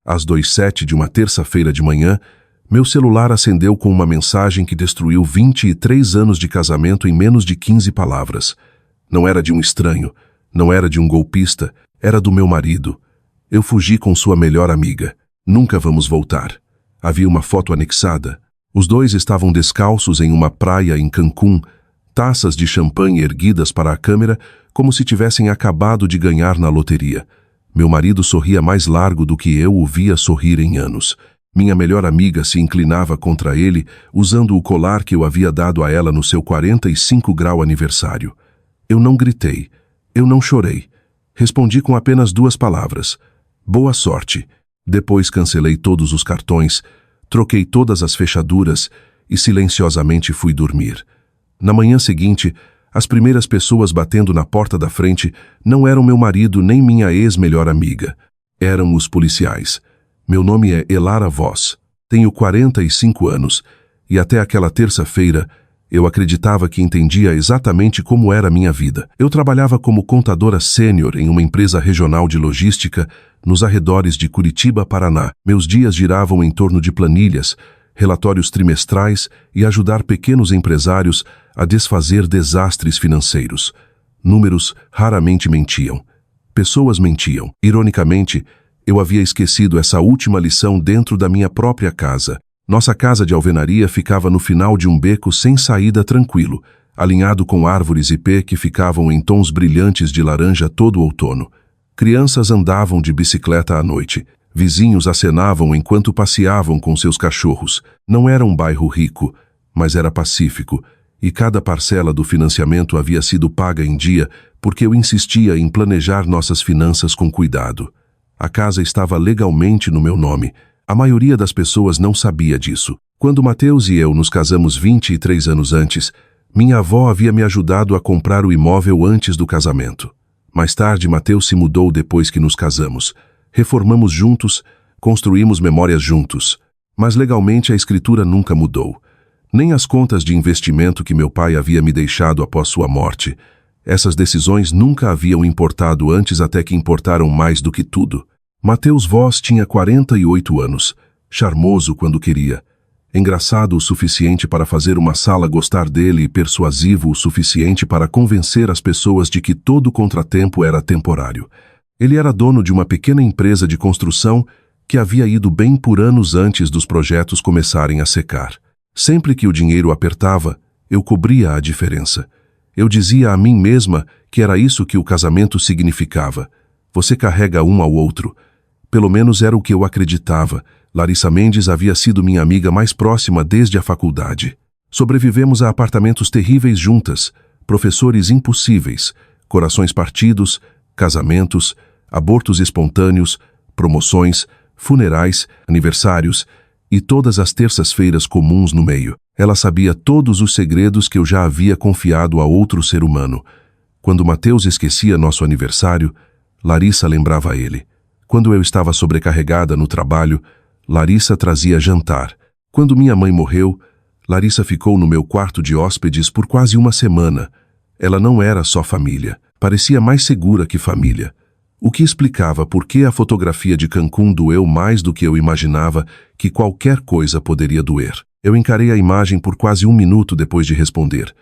Às 2h07 de uma terça-feira de manhã, meu celular acendeu com uma mensagem que destruiu 23 anos de casamento em menos de 15 palavras. Não era de um estranho, não era de um golpista, era do meu marido. Eu fugi com sua melhor amiga. Nunca vamos voltar. Havia uma foto anexada. Os dois estavam descalços em uma praia em Cancún, taças de champanhe erguidas para a câmera como se tivessem acabado de ganhar na loteria. Meu marido sorria mais largo do que eu o via sorrir em anos. Minha melhor amiga se inclinava contra ele, usando o colar que eu havia dado a ela no seu 45º aniversário. Eu não gritei. Eu não chorei. Respondi com apenas 2 palavras. Boa sorte. Depois cancelei todos os cartões, troquei todas as fechaduras e silenciosamente fui dormir. Na manhã seguinte, as primeiras pessoas batendo na porta da frente não eram meu marido nem minha ex-melhor amiga. Eram os policiais. Meu nome é Elara Voss. Tenho 45 anos e até aquela terça-feira eu acreditava que entendia exatamente como era a minha vida. Eu trabalhava como contadora sênior em uma empresa regional de logística nos arredores de Curitiba, Paraná. Meus dias giravam em torno de planilhas, relatórios trimestrais e ajudar pequenos empresários a desfazer desastres financeiros. Números raramente mentiam. Pessoas mentiam. Ironicamente, eu havia esquecido essa última lição dentro da minha própria casa. Nossa casa de alvenaria ficava no final de um beco sem saída tranquilo, alinhado com árvores ipê que ficavam em tons brilhantes de laranja todo outono. Crianças andavam de bicicleta à noite. Vizinhos acenavam enquanto passeavam com seus cachorros. Não era um bairro rico, mas era pacífico, e cada parcela do financiamento havia sido paga em dia porque eu insistia em planejar nossas finanças com cuidado. A casa estava legalmente no meu nome. A maioria das pessoas não sabia disso. Quando Matheus e eu nos casamos 23 anos antes, minha avó havia me ajudado a comprar o imóvel antes do casamento. Mais tarde, Matheus se mudou depois que nos casamos. Reformamos juntos, construímos memórias juntos. Mas legalmente a escritura nunca mudou. Nem as contas de investimento que meu pai havia me deixado após sua morte. Essas decisões nunca haviam importado antes até que importaram mais do que tudo. Matheus Voss tinha 48 anos, charmoso quando queria, engraçado o suficiente para fazer uma sala gostar dele e persuasivo o suficiente para convencer as pessoas de que todo contratempo era temporário. Ele era dono de uma pequena empresa de construção que havia ido bem por anos antes dos projetos começarem a secar. Sempre que o dinheiro apertava, eu cobria a diferença. Eu dizia a mim mesma que era isso que o casamento significava. Você carrega um ao outro. Pelo menos era o que eu acreditava. Larissa Mendes havia sido minha amiga mais próxima desde a faculdade. Sobrevivemos a apartamentos terríveis juntas, professores impossíveis, corações partidos, casamentos, abortos espontâneos, promoções, funerais, aniversários e todas as terças-feiras comuns no meio. Ela sabia todos os segredos que eu já havia confiado a outro ser humano. Quando Matheus esquecia nosso aniversário, Larissa lembrava ele. Quando eu estava sobrecarregada no trabalho, Larissa trazia jantar. Quando minha mãe morreu, Larissa ficou no meu quarto de hóspedes por quase uma semana. Ela não era só família, parecia mais segura que família. O que explicava por que a fotografia de Cancún doeu mais do que eu imaginava que qualquer coisa poderia doer. Eu encarei a imagem por quase 1 minuto depois de responder.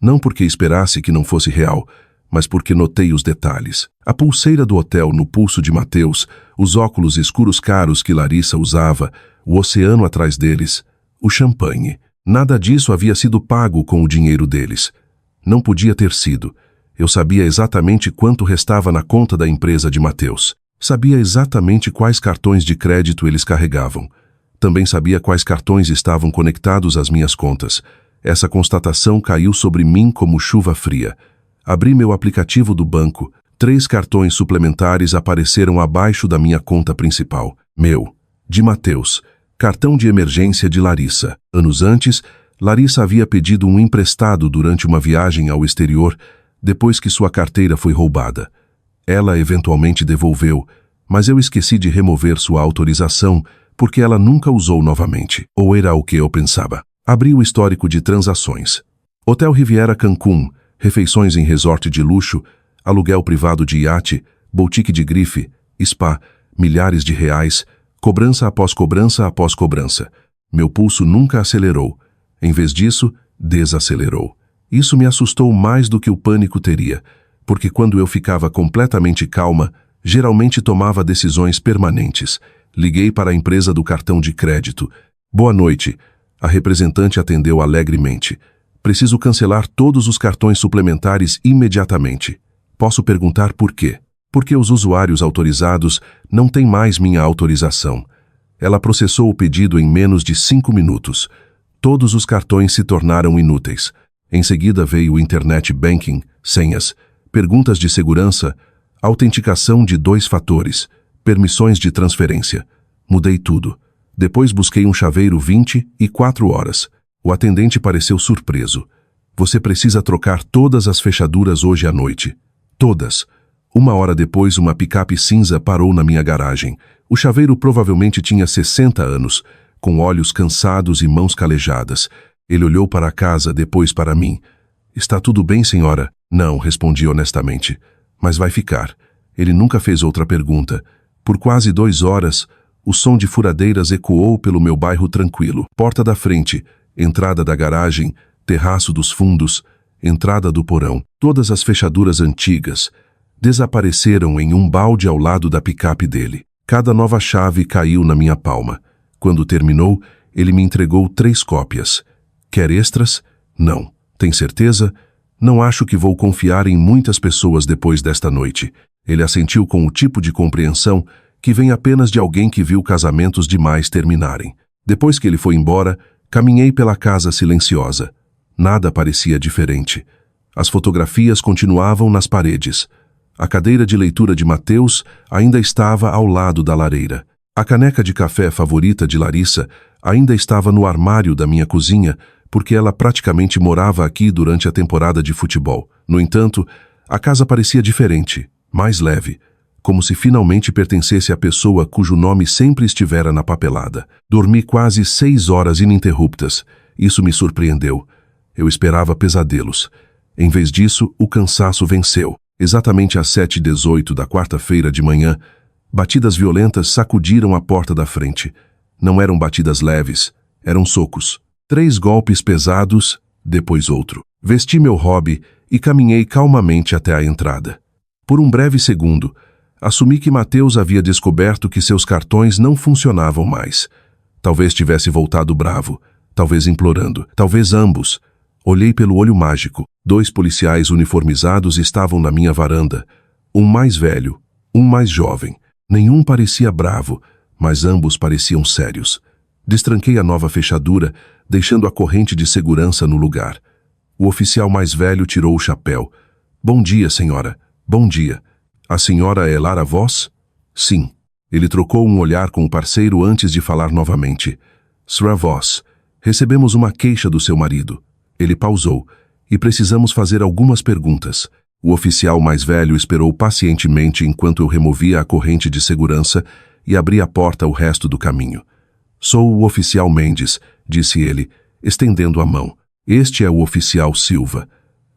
Não porque esperasse que não fosse real, mas porque notei os detalhes. A pulseira do hotel no pulso de Matheus, os óculos escuros caros que Larissa usava, o oceano atrás deles, o champanhe. Nada disso havia sido pago com o dinheiro deles. Não podia ter sido. Eu sabia exatamente quanto restava na conta da empresa de Matheus. Sabia exatamente quais cartões de crédito eles carregavam. Também sabia quais cartões estavam conectados às minhas contas. Essa constatação caiu sobre mim como chuva fria. Abri meu aplicativo do banco. 3 cartões suplementares apareceram abaixo da minha conta principal. Meu, de Matheus, cartão de emergência de Larissa. Anos antes, Larissa havia pedido um emprestado durante uma viagem ao exterior, depois que sua carteira foi roubada. Ela eventualmente devolveu, mas eu esqueci de remover sua autorização porque ela nunca usou novamente. Ou era o que eu pensava. Abri o histórico de transações. Hotel Riviera Cancún, refeições em resort de luxo, aluguel privado de iate, boutique de grife, spa, milhares de reais, Cobrança após cobrança após cobrança. Meu pulso nunca acelerou. Em vez disso, desacelerou. Isso me assustou mais do que o pânico teria, porque quando eu ficava completamente calma, geralmente tomava decisões permanentes. Liguei para a empresa do cartão de crédito. Boa noite. A representante atendeu alegremente. Preciso cancelar todos os cartões suplementares imediatamente. Posso perguntar por quê? Porque os usuários autorizados não têm mais minha autorização. Ela processou o pedido em menos de 5 minutos. Todos os cartões se tornaram inúteis. Em seguida veio o Internet Banking, senhas, perguntas de segurança, autenticação de 2 fatores, permissões de transferência. Mudei tudo. Depois busquei um chaveiro 24 horas. O atendente pareceu surpreso. Você precisa trocar todas as fechaduras hoje à noite. Todas. 1 hora depois, uma picape cinza parou na minha garagem. O chaveiro provavelmente tinha 60 anos, com olhos cansados e mãos calejadas. Ele olhou para a casa, depois para mim. Está tudo bem, senhora? Não, respondi honestamente. Mas vai ficar. Ele nunca fez outra pergunta. Por quase 2 horas, o som de furadeiras ecoou pelo meu bairro tranquilo. Porta da frente, entrada da garagem, terraço dos fundos, entrada do porão. Todas as fechaduras antigas desapareceram em um balde ao lado da picape dele. Cada nova chave caiu na minha palma. Quando terminou, ele me entregou 3 cópias. Quer extras? Não. Tem certeza? Não acho que vou confiar em muitas pessoas depois desta noite. Ele assentiu com o tipo de compreensão que vem apenas de alguém que viu casamentos demais terminarem. Depois que ele foi embora, caminhei pela casa silenciosa. Nada parecia diferente. As fotografias continuavam nas paredes. A cadeira de leitura de Mateus ainda estava ao lado da lareira. A caneca de café favorita de Larissa ainda estava no armário da minha cozinha, porque ela praticamente morava aqui durante a temporada de futebol. No entanto, a casa parecia diferente, mais leve, como se finalmente pertencesse à pessoa cujo nome sempre estivera na papelada. Dormi quase 6 horas ininterruptas. Isso me surpreendeu. Eu esperava pesadelos. Em vez disso, o cansaço venceu. Exatamente às 7h18 da quarta-feira de manhã, batidas violentas sacudiram a porta da frente. Não eram batidas leves, eram socos. 3 golpes pesados, depois outro. Vesti meu hobby e caminhei calmamente até a entrada. Por um breve segundo, assumi que Mateus havia descoberto que seus cartões não funcionavam mais. Talvez tivesse voltado bravo, talvez implorando, talvez ambos. Olhei pelo olho mágico. 2 policiais uniformizados estavam na minha varanda. Um mais velho, um mais jovem. Nenhum parecia bravo, mas ambos pareciam sérios. Destranquei a nova fechadura, deixando a corrente de segurança no lugar. O oficial mais velho tirou o chapéu. Bom dia, senhora. Bom dia. A senhora é Lara Voss? Sim. Ele trocou um olhar com o parceiro antes de falar novamente. Sra. Voss, recebemos uma queixa do seu marido. Ele pausou. E precisamos fazer algumas perguntas. O oficial mais velho esperou pacientemente enquanto eu removia a corrente de segurança e abria a porta o resto do caminho. Sou o oficial Mendes, disse ele, estendendo a mão. Este é o oficial Silva.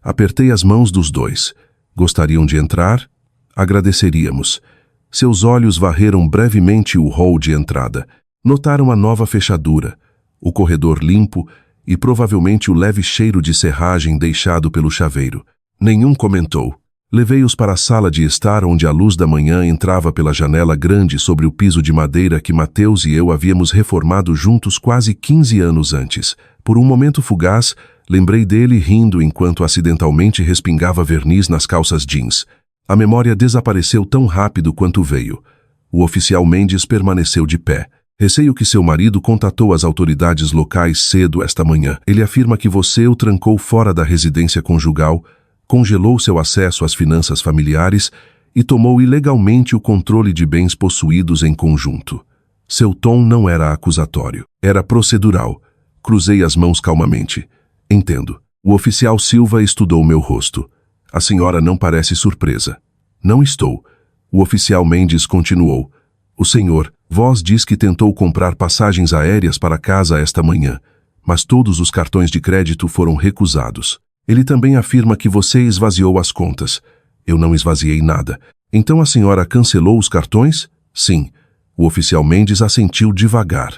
Apertei as mãos dos 2. Gostariam de entrar? Agradeceríamos. Seus olhos varreram brevemente o hall de entrada. Notaram a nova fechadura, o corredor limpo e provavelmente o leve cheiro de serragem deixado pelo chaveiro. Nenhum comentou. Levei-os para a sala de estar onde a luz da manhã entrava pela janela grande sobre o piso de madeira que Mateus e eu havíamos reformado juntos quase 15 anos antes. Por um momento fugaz, lembrei dele rindo enquanto acidentalmente respingava verniz nas calças jeans. A memória desapareceu tão rápido quanto veio. O oficial Mendes permaneceu de pé. Receio que seu marido contatou as autoridades locais cedo esta manhã. Ele afirma que você o trancou fora da residência conjugal, congelou seu acesso às finanças familiares e tomou ilegalmente o controle de bens possuídos em conjunto. Seu tom não era acusatório, era procedural. Cruzei as mãos calmamente. Entendo. O oficial Silva estudou meu rosto. A senhora não parece surpresa. Não estou. O oficial Mendes continuou. O senhor, Voss diz que tentou comprar passagens aéreas para casa esta manhã, mas todos os cartões de crédito foram recusados. Ele também afirma que você esvaziou as contas. Eu não esvaziei nada. Então a senhora cancelou os cartões? Sim. O oficial Mendes assentiu devagar.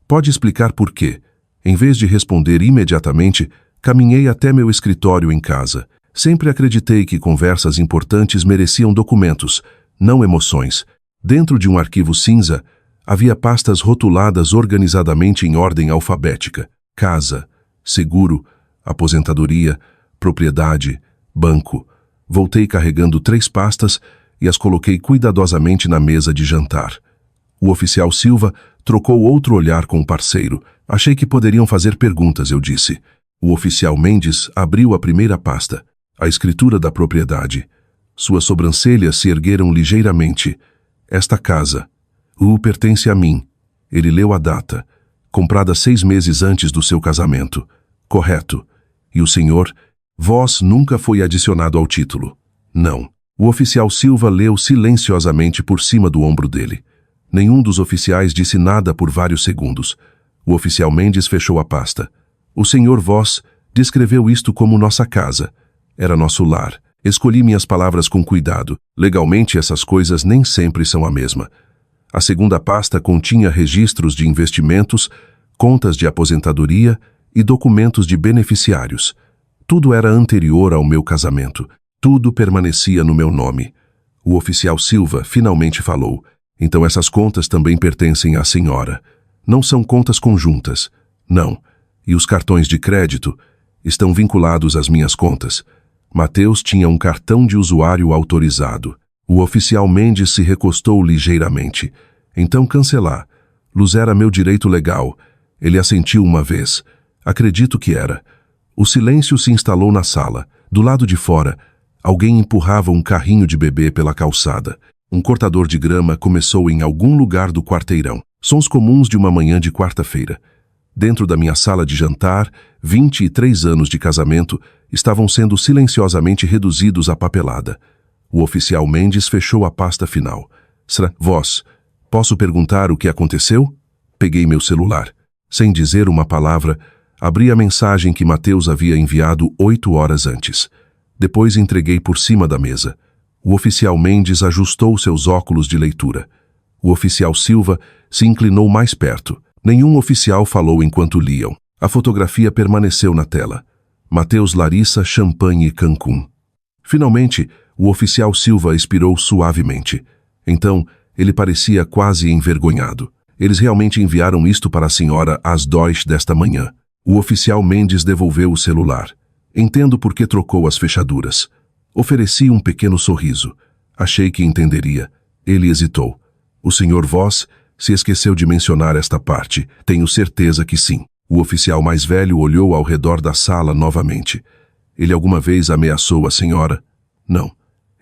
Pode explicar por quê? Em vez de responder imediatamente, caminhei até meu escritório em casa. Sempre acreditei que conversas importantes mereciam documentos, não emoções. Dentro de um arquivo cinza, havia pastas rotuladas organizadamente em ordem alfabética. Casa, seguro, aposentadoria, propriedade, banco. Voltei carregando 3 pastas e as coloquei cuidadosamente na mesa de jantar. O oficial Silva trocou outro olhar com o parceiro. Achei que poderiam fazer perguntas, eu disse. O oficial Mendes abriu a primeira pasta. A escritura da propriedade. Suas sobrancelhas se ergueram ligeiramente. Esta casa. Pertence a mim. Ele leu a data. Comprada 6 meses antes do seu casamento. Correto. E o senhor? Vós nunca foi adicionado ao título. Não. O oficial Silva leu silenciosamente por cima do ombro dele. Nenhum dos oficiais disse nada por vários segundos. O oficial Mendes fechou a pasta. O senhor Vós descreveu isto como nossa casa. Era nosso lar. Escolhi minhas palavras com cuidado. Legalmente, essas coisas nem sempre são a mesma. A segunda pasta continha registros de investimentos, contas de aposentadoria e documentos de beneficiários. Tudo era anterior ao meu casamento. Tudo permanecia no meu nome. O oficial Silva finalmente falou. Então essas contas também pertencem à senhora. Não são contas conjuntas. Não. E os cartões de crédito estão vinculados às minhas contas. Mateus tinha um cartão de usuário autorizado. O oficial Mendes se recostou ligeiramente. Então cancelar. Luz era meu direito legal. Ele assentiu uma vez. Acredito que era. O silêncio se instalou na sala. Do lado de fora, alguém empurrava um carrinho de bebê pela calçada. Um cortador de grama começou em algum lugar do quarteirão. Sons comuns de uma manhã de quarta-feira. Dentro da minha sala de jantar, 23 anos de casamento estavam sendo silenciosamente reduzidos à papelada. O oficial Mendes fechou a pasta final. Vós, posso perguntar o que aconteceu? Peguei meu celular. Sem dizer uma palavra, abri a mensagem que Mateus havia enviado 8 horas antes. Depois entreguei por cima da mesa. O oficial Mendes ajustou seus óculos de leitura. O oficial Silva se inclinou mais perto. Nenhum oficial falou enquanto liam. A fotografia permaneceu na tela. Mateus, Larissa, Champagne e Cancún. Finalmente, o oficial Silva expirou suavemente. Então, ele parecia quase envergonhado. Eles realmente enviaram isto para a senhora às 2 desta manhã. O oficial Mendes devolveu o celular. Entendo por que trocou as fechaduras. Ofereci um pequeno sorriso. Achei que entenderia. Ele hesitou. O senhor Vós se esqueceu de mencionar esta parte. Tenho certeza que sim. O oficial mais velho olhou ao redor da sala novamente. Ele alguma vez ameaçou a senhora? Não.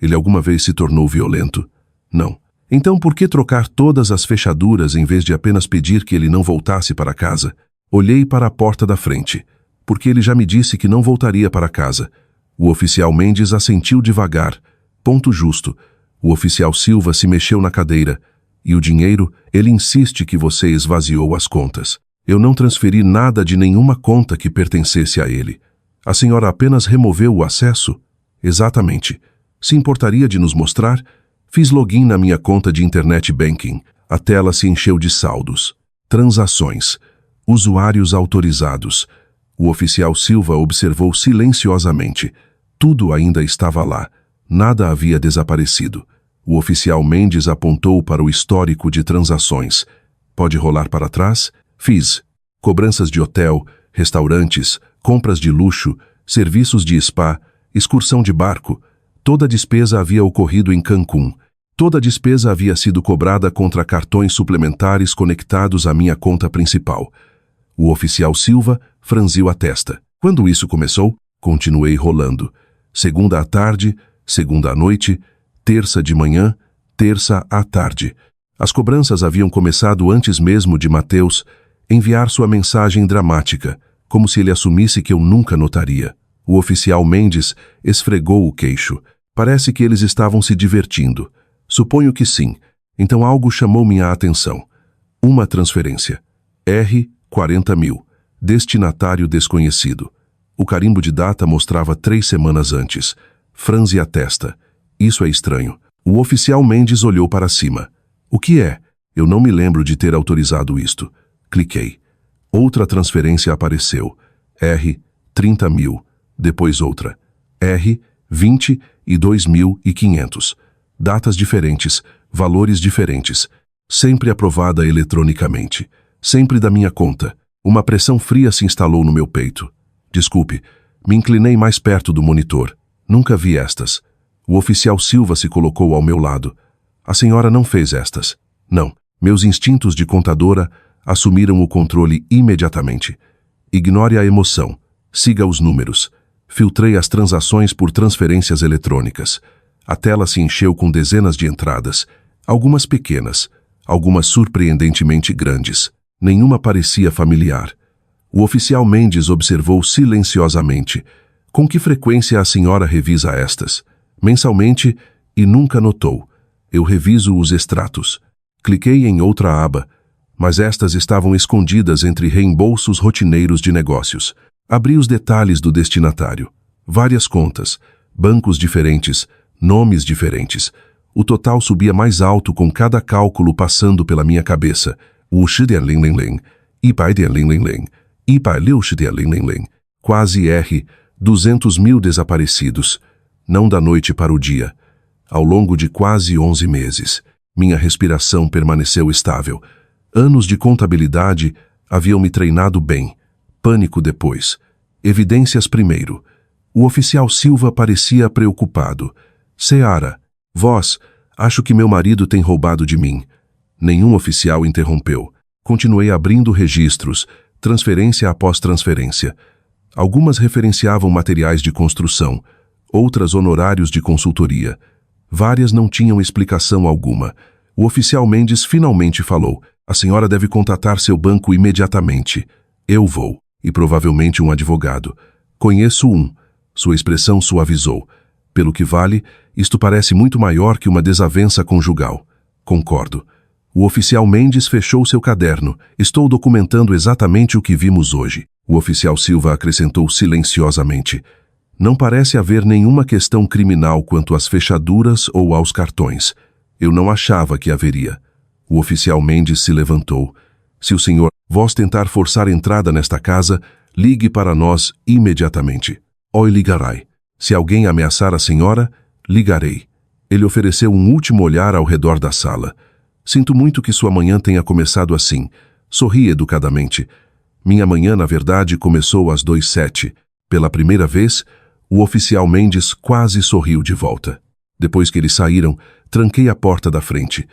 Ele alguma vez se tornou violento? Não. Então por que trocar todas as fechaduras em vez de apenas pedir que ele não voltasse para casa? Olhei para a porta da frente. Porque ele já me disse que não voltaria para casa. O oficial Mendes assentiu devagar. Ponto justo. O oficial Silva se mexeu na cadeira. E o dinheiro, ele insiste que você esvaziou as contas. Eu não transferi nada de nenhuma conta que pertencesse a ele. A senhora apenas removeu o acesso? Exatamente. Se importaria de nos mostrar? Fiz login na minha conta de internet banking. A tela se encheu de saldos. Transações. Usuários autorizados. O oficial Silva observou silenciosamente. Tudo ainda estava lá. Nada havia desaparecido. O oficial Mendes apontou para o histórico de transações. Pode rolar para trás? Fiz. Cobranças de hotel, restaurantes, compras de luxo, serviços de spa, excursão de barco. Toda a despesa havia ocorrido em Cancún. Toda a despesa havia sido cobrada contra cartões suplementares conectados à minha conta principal. O oficial Silva franziu a testa. Quando isso começou, continuei rolando. Segunda à tarde, segunda à noite, terça de manhã, terça à tarde. As cobranças haviam começado antes mesmo de Mateus enviar sua mensagem dramática, como se ele assumisse que eu nunca notaria. O oficial Mendes esfregou o queixo. Parece que eles estavam se divertindo. Suponho que sim. Então algo chamou minha atenção. Uma transferência. R. 40 mil. Destinatário desconhecido. O carimbo de data mostrava 3 semanas antes. Franze a testa. Isso é estranho. O oficial Mendes olhou para cima. O que é? Eu não me lembro de ter autorizado isto. Cliquei. Outra transferência apareceu. R, 30 mil. Depois outra. R, 22.500. Datas diferentes, valores diferentes. Sempre aprovada eletronicamente. Sempre da minha conta. Uma pressão fria se instalou no meu peito. Desculpe, me inclinei mais perto do monitor. Nunca vi estas. O oficial Silva se colocou ao meu lado. A senhora não fez estas. Não. Meus instintos de contadora assumiram o controle imediatamente. Ignore a emoção. Siga os números. Filtrei as transações por transferências eletrônicas. A tela se encheu com dezenas de entradas. Algumas pequenas, algumas surpreendentemente grandes. Nenhuma parecia familiar. O oficial Mendes observou silenciosamente. Com que frequência a senhora revisa estas? Mensalmente, e nunca notou. Eu reviso os extratos. Cliquei em outra aba, mas estas estavam escondidas entre reembolsos rotineiros de negócios. Abri os detalhes do destinatário. Várias contas, bancos diferentes, nomes diferentes. O total subia mais alto com cada cálculo passando pela minha cabeça. 50,000, 100,000, 160,000, quase R, 200 mil desaparecidos. Não da noite para o dia. Ao longo de quase 11 meses, minha respiração permaneceu estável. Anos de contabilidade haviam me treinado bem. Pânico depois. Evidências primeiro. O oficial Silva parecia preocupado. Seara, vós, acho que meu marido tem roubado de mim. Nenhum oficial interrompeu. Continuei abrindo registros, transferência após transferência. Algumas referenciavam materiais de construção, outras honorários de consultoria. Várias não tinham explicação alguma. O oficial Mendes finalmente falou: a senhora deve contatar seu banco imediatamente. Eu vou. E provavelmente um advogado. Conheço um. Sua expressão suavizou. Pelo que vale, isto parece muito maior que uma desavença conjugal. Concordo. O oficial Mendes fechou seu caderno. Estou documentando exatamente o que vimos hoje. O oficial Silva acrescentou silenciosamente. Não parece haver nenhuma questão criminal quanto às fechaduras ou aos cartões. Eu não achava que haveria. O oficial Mendes se levantou. Se o senhor, vós tentar forçar entrada nesta casa, ligue para nós imediatamente. Oi ligarai. Se alguém ameaçar a senhora, ligarei. Ele ofereceu um último olhar ao redor da sala. Sinto muito que sua manhã tenha começado assim. Sorri educadamente. Minha manhã, na verdade, começou às 2:07. Pela primeira vez, o oficial Mendes quase sorriu de volta. Depois que eles saíram, tranquei a porta da frente.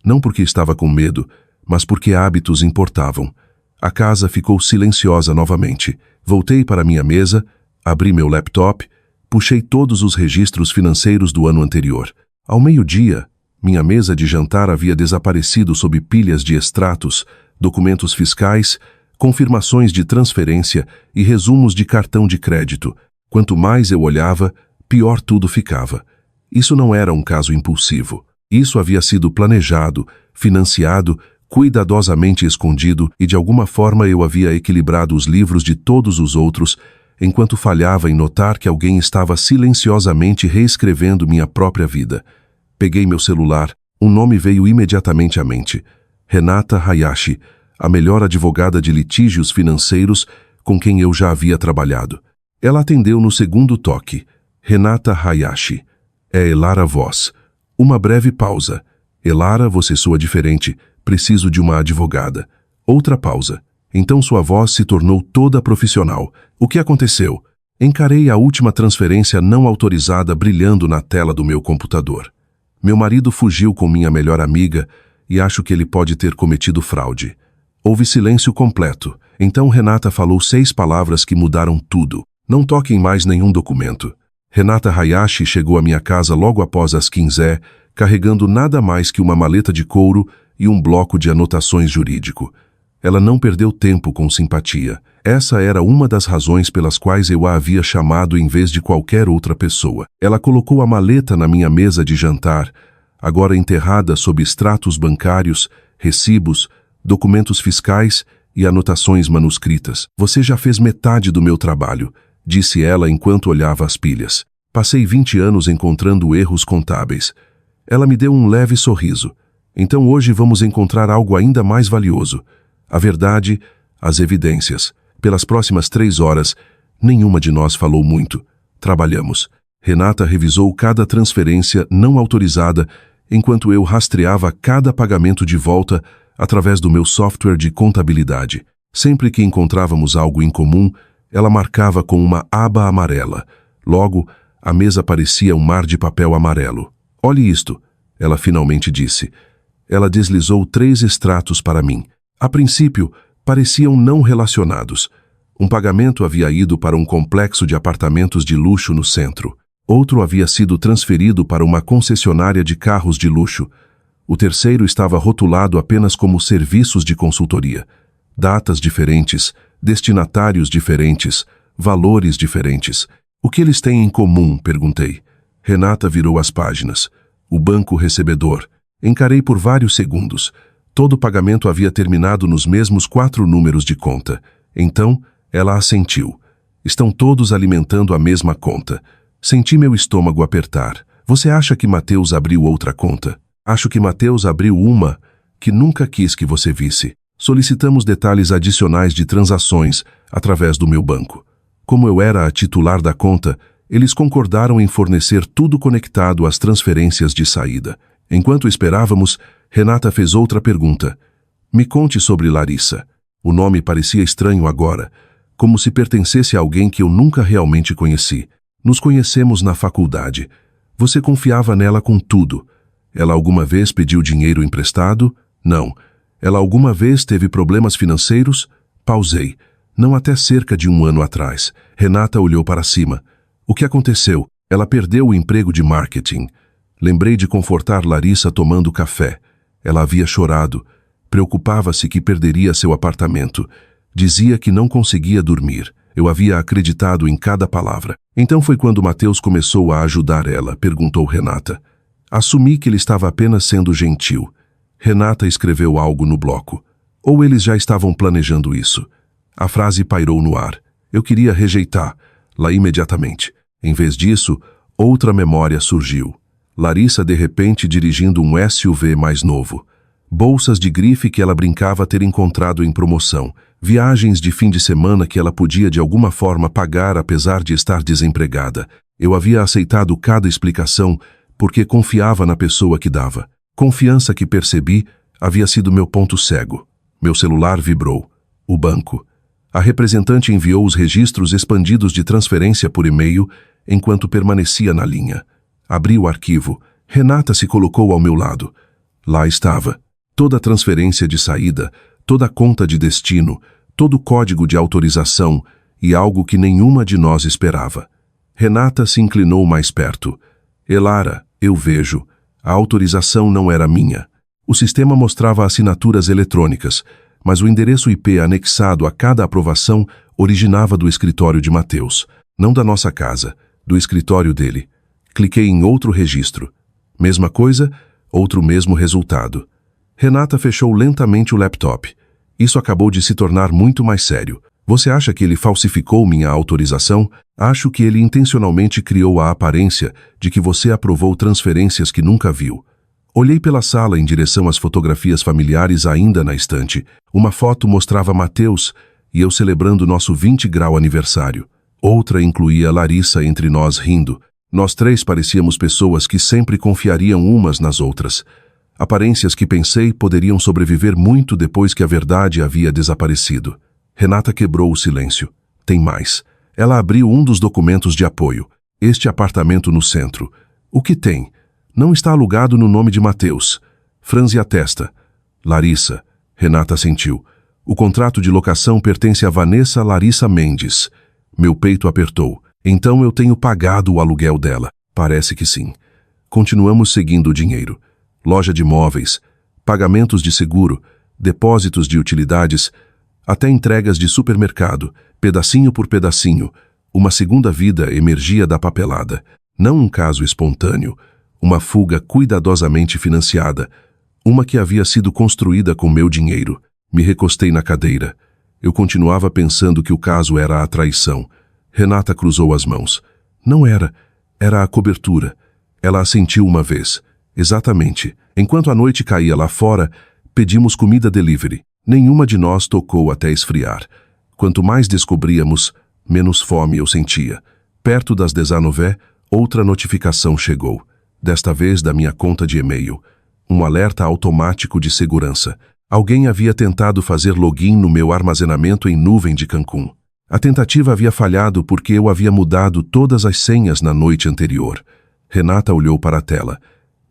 Não porque estava com medo, mas porque hábitos importavam. A casa ficou silenciosa novamente. Voltei para minha mesa, abri meu laptop, puxei todos os registros financeiros do ano anterior. Ao meio-dia, minha mesa de jantar havia desaparecido sob pilhas de extratos, documentos fiscais, confirmações de transferência e resumos de cartão de crédito. Quanto mais eu olhava, pior tudo ficava. Isso não era um caso impulsivo. Isso havia sido planejado, financiado, cuidadosamente escondido e de alguma forma eu havia equilibrado os livros de todos os outros, enquanto falhava em notar que alguém estava silenciosamente reescrevendo minha própria vida. Peguei meu celular, um nome veio imediatamente à mente. Renata Hayashi, a melhor advogada de litígios financeiros com quem eu já havia trabalhado. Ela atendeu no segundo toque. Renata Hayashi. É Elara Voz. Uma breve pausa. Elara, você soa diferente. Preciso de uma advogada. Outra pausa. Então sua voz se tornou toda profissional. O que aconteceu? Encarei a última transferência não autorizada brilhando na tela do meu computador. Meu marido fugiu com minha melhor amiga e acho que ele pode ter cometido fraude. Houve silêncio completo. Então Renata falou 6 palavras que mudaram tudo. Não toquem mais nenhum documento. Renata Hayashi chegou à minha casa logo após as 15, carregando nada mais que uma maleta de couro e um bloco de anotações jurídico. Ela não perdeu tempo com simpatia. Essa era uma das razões pelas quais eu a havia chamado em vez de qualquer outra pessoa. Ela colocou a maleta na minha mesa de jantar, agora enterrada sob extratos bancários, recibos, documentos fiscais e anotações manuscritas. Você já fez metade do meu trabalho, disse ela enquanto olhava as pilhas. Passei 20 anos encontrando erros contábeis. Ela me deu um leve sorriso. Então hoje vamos encontrar algo ainda mais valioso. A verdade, as evidências. Pelas próximas 3 horas, nenhuma de nós falou muito. Trabalhamos. Renata revisou cada transferência não autorizada, enquanto eu rastreava cada pagamento de volta através do meu software de contabilidade. Sempre que encontrávamos algo em comum, ela marcava com uma aba amarela. Logo, a mesa parecia um mar de papel amarelo. Olhe isto, ela finalmente disse. Ela deslizou 3 extratos para mim. A princípio, pareciam não relacionados. Um pagamento havia ido para um complexo de apartamentos de luxo no centro. Outro havia sido transferido para uma concessionária de carros de luxo. O terceiro estava rotulado apenas como serviços de consultoria. Datas diferentes, destinatários diferentes, valores diferentes. O que eles têm em comum? Perguntei. Renata virou as páginas. O banco recebedor. Encarei por vários segundos. Todo o pagamento havia terminado nos mesmos 4 números de conta. Então, ela assentiu. Estão todos alimentando a mesma conta. Senti meu estômago apertar. Você acha que Mateus abriu outra conta? Acho que Mateus abriu uma que nunca quis que você visse. Solicitamos detalhes adicionais de transações através do meu banco. Como eu era a titular da conta, eles concordaram em fornecer tudo conectado às transferências de saída. Enquanto esperávamos, Renata fez outra pergunta. Me conte sobre Larissa. O nome parecia estranho agora, como se pertencesse a alguém que eu nunca realmente conheci. Nos conhecemos na faculdade. Você confiava nela com tudo. Ela alguma vez pediu dinheiro emprestado? Não. Ela alguma vez teve problemas financeiros? Pausei. Não até cerca de 1 ano atrás. Renata olhou para cima. O que aconteceu? Ela perdeu o emprego de marketing. Lembrei de confortar Larissa tomando café. Ela havia chorado. Preocupava-se que perderia seu apartamento. Dizia que não conseguia dormir. Eu havia acreditado em cada palavra. Então foi quando Mateus começou a ajudar ela, perguntou Renata. Assumi que ele estava apenas sendo gentil. Renata escreveu algo no bloco. Ou eles já estavam planejando isso? A frase pairou no ar. Eu queria rejeitá-la imediatamente. Em vez disso, outra memória surgiu. Larissa de repente dirigindo um SUV mais novo. Bolsas de grife que ela brincava ter encontrado em promoção. Viagens de fim de semana que ela podia de alguma forma pagar apesar de estar desempregada. Eu havia aceitado cada explicação porque confiava na pessoa que dava. Confiança que percebi havia sido meu ponto cego. Meu celular vibrou. O banco. A representante enviou os registros expandidos de transferência por e-mail enquanto permanecia na linha. Abri o arquivo. Renata se colocou ao meu lado. Lá estava. Toda a transferência de saída, toda a conta de destino, todo o código de autorização e algo que nenhuma de nós esperava. Renata se inclinou mais perto. Elara, eu vejo. A autorização não era minha. O sistema mostrava assinaturas eletrônicas, mas o endereço IP anexado a cada aprovação originava do escritório de Mateus, não da nossa casa, do escritório dele. Cliquei em outro registro. Mesma coisa, outro mesmo resultado. Renata fechou lentamente o laptop. Isso acabou de se tornar muito mais sério. Você acha que ele falsificou minha autorização? Acho que ele intencionalmente criou a aparência de que você aprovou transferências que nunca viu. Olhei pela sala em direção às fotografias familiares ainda na estante. Uma foto mostrava Mateus e eu celebrando nosso 20º aniversário. Outra incluía Larissa entre nós rindo. Nós 3 parecíamos pessoas que sempre confiariam umas nas outras. Aparências que pensei poderiam sobreviver muito depois que a verdade havia desaparecido. Renata quebrou o silêncio. Tem mais. Ela abriu um dos documentos de apoio. Este apartamento no centro. O que tem? Não está alugado no nome de Mateus. Franze a testa. Larissa. Renata assentiu. O contrato de locação pertence a Vanessa Larissa Mendes. Meu peito apertou. Então eu tenho pagado o aluguel dela. Parece que sim. Continuamos seguindo o dinheiro. Loja de móveis, pagamentos de seguro, depósitos de utilidades, até entregas de supermercado, pedacinho por pedacinho. Uma segunda vida emergia da papelada. Não um caso espontâneo, uma fuga cuidadosamente financiada, uma que havia sido construída com meu dinheiro. Me recostei na cadeira. Eu continuava pensando que o caso era a traição. Renata cruzou as mãos. Não era. Era a cobertura. Ela assentiu uma vez. Exatamente. Enquanto a noite caía lá fora, pedimos comida delivery. Nenhuma de nós tocou até esfriar. Quanto mais descobríamos, menos fome eu sentia. Perto das 19, outra notificação chegou. Desta vez da minha conta de e-mail. Um alerta automático de segurança. Alguém havia tentado fazer login no meu armazenamento em nuvem de Cancún. A tentativa havia falhado porque eu havia mudado todas as senhas na noite anterior. Renata olhou para a tela.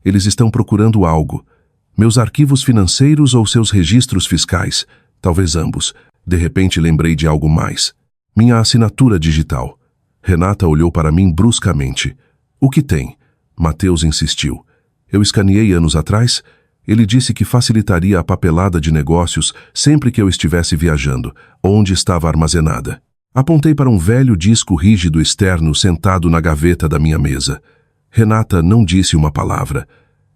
Eles estão procurando algo. Meus arquivos financeiros ou seus registros fiscais? Talvez ambos. De repente lembrei de algo mais. Minha assinatura digital. Renata olhou para mim bruscamente. O que tem? Mateus insistiu. Eu escaneei anos atrás. Ele disse que facilitaria a papelada de negócios sempre que eu estivesse viajando, onde estava armazenada. Apontei para um velho disco rígido externo sentado na gaveta da minha mesa. Renata não disse uma palavra.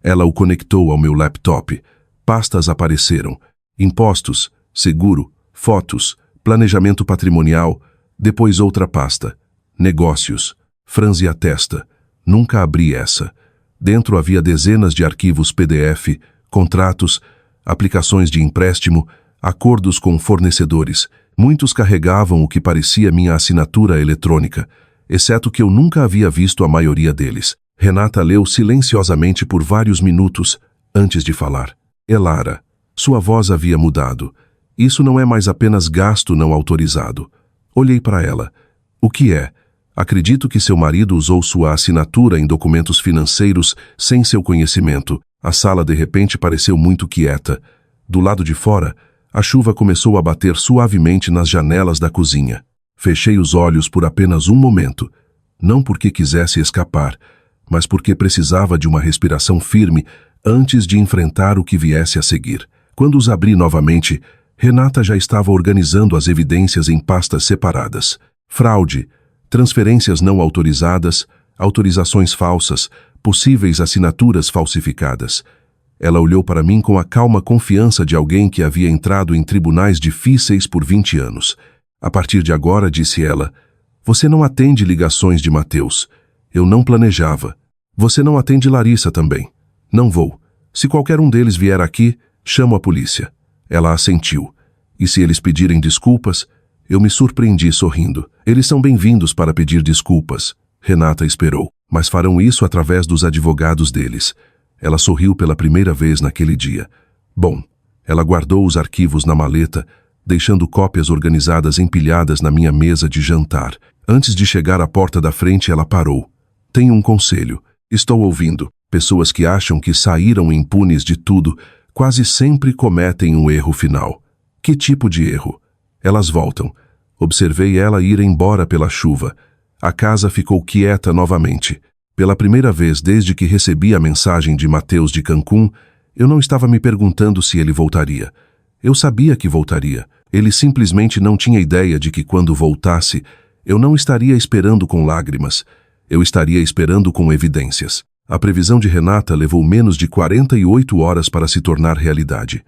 Ela o conectou ao meu laptop. Pastas apareceram. Impostos, seguro, fotos, planejamento patrimonial. Depois outra pasta. Negócios. Franzi a testa. Nunca abri essa. Dentro havia dezenas de arquivos PDF, contratos, aplicações de empréstimo, acordos com fornecedores. Muitos carregavam o que parecia minha assinatura eletrônica, exceto que eu nunca havia visto a maioria deles. Renata leu silenciosamente por vários minutos, antes de falar. Elara. Sua voz havia mudado. Isso não é mais apenas gasto não autorizado. Olhei para ela. O que é? Acredito que seu marido usou sua assinatura em documentos financeiros sem seu conhecimento. A sala de repente pareceu muito quieta. Do lado de fora, a chuva começou a bater suavemente nas janelas da cozinha. Fechei os olhos por apenas um momento. Não porque quisesse escapar, mas porque precisava de uma respiração firme antes de enfrentar o que viesse a seguir. Quando os abri novamente, Renata já estava organizando as evidências em pastas separadas. Fraude, transferências não autorizadas, autorizações falsas, possíveis assinaturas falsificadas. Ela olhou para mim com a calma confiança de alguém que havia entrado em tribunais difíceis por 20 anos. A partir de agora, disse ela, você não atende ligações de Mateus. Eu não planejava. Você não atende Larissa também. Não vou. Se qualquer um deles vier aqui, chamo a polícia. Ela assentiu. E se eles pedirem desculpas? Eu me surpreendi sorrindo. Eles são bem-vindos para pedir desculpas. Renata esperou. Mas farão isso através dos advogados deles. Ela sorriu pela primeira vez naquele dia. Bom, ela guardou os arquivos na maleta, deixando cópias organizadas empilhadas na minha mesa de jantar. Antes de chegar à porta da frente, ela parou. Tenho um conselho. Estou ouvindo. Pessoas que acham que saíram impunes de tudo quase sempre cometem um erro final. Que tipo de erro? Elas voltam. Observei ela ir embora pela chuva. A casa ficou quieta novamente. Pela primeira vez desde que recebi a mensagem de Mateus de Cancún, eu não estava me perguntando se ele voltaria. Eu sabia que voltaria. Ele simplesmente não tinha ideia de que quando voltasse, eu não estaria esperando com lágrimas. Eu estaria esperando com evidências. A previsão de Renata levou menos de 48 horas para se tornar realidade.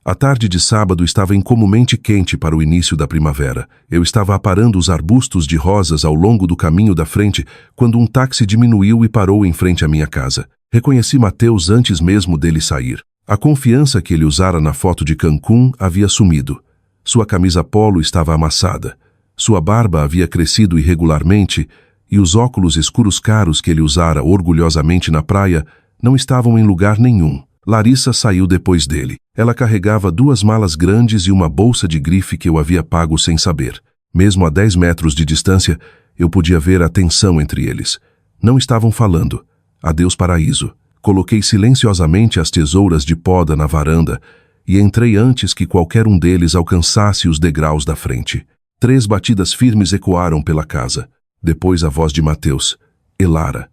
A tarde de sábado estava incomumente quente para o início da primavera. Eu estava aparando os arbustos de rosas ao longo do caminho da frente quando um táxi diminuiu e parou em frente à minha casa. Reconheci Mateus antes mesmo dele sair. A confiança que ele usara na foto de Cancún havia sumido. Sua camisa polo estava amassada. Sua barba havia crescido irregularmente e os óculos escuros caros que ele usara orgulhosamente na praia não estavam em lugar nenhum. Larissa saiu depois dele. Ela carregava 2 malas grandes e uma bolsa de grife que eu havia pago sem saber. Mesmo a 10 metros de distância, eu podia ver a tensão entre eles. Não estavam falando. Adeus paraíso. Coloquei silenciosamente as tesouras de poda na varanda e entrei antes que qualquer um deles alcançasse os degraus da frente. 3 batidas firmes ecoaram pela casa. Depois a voz de Mateus. Elara.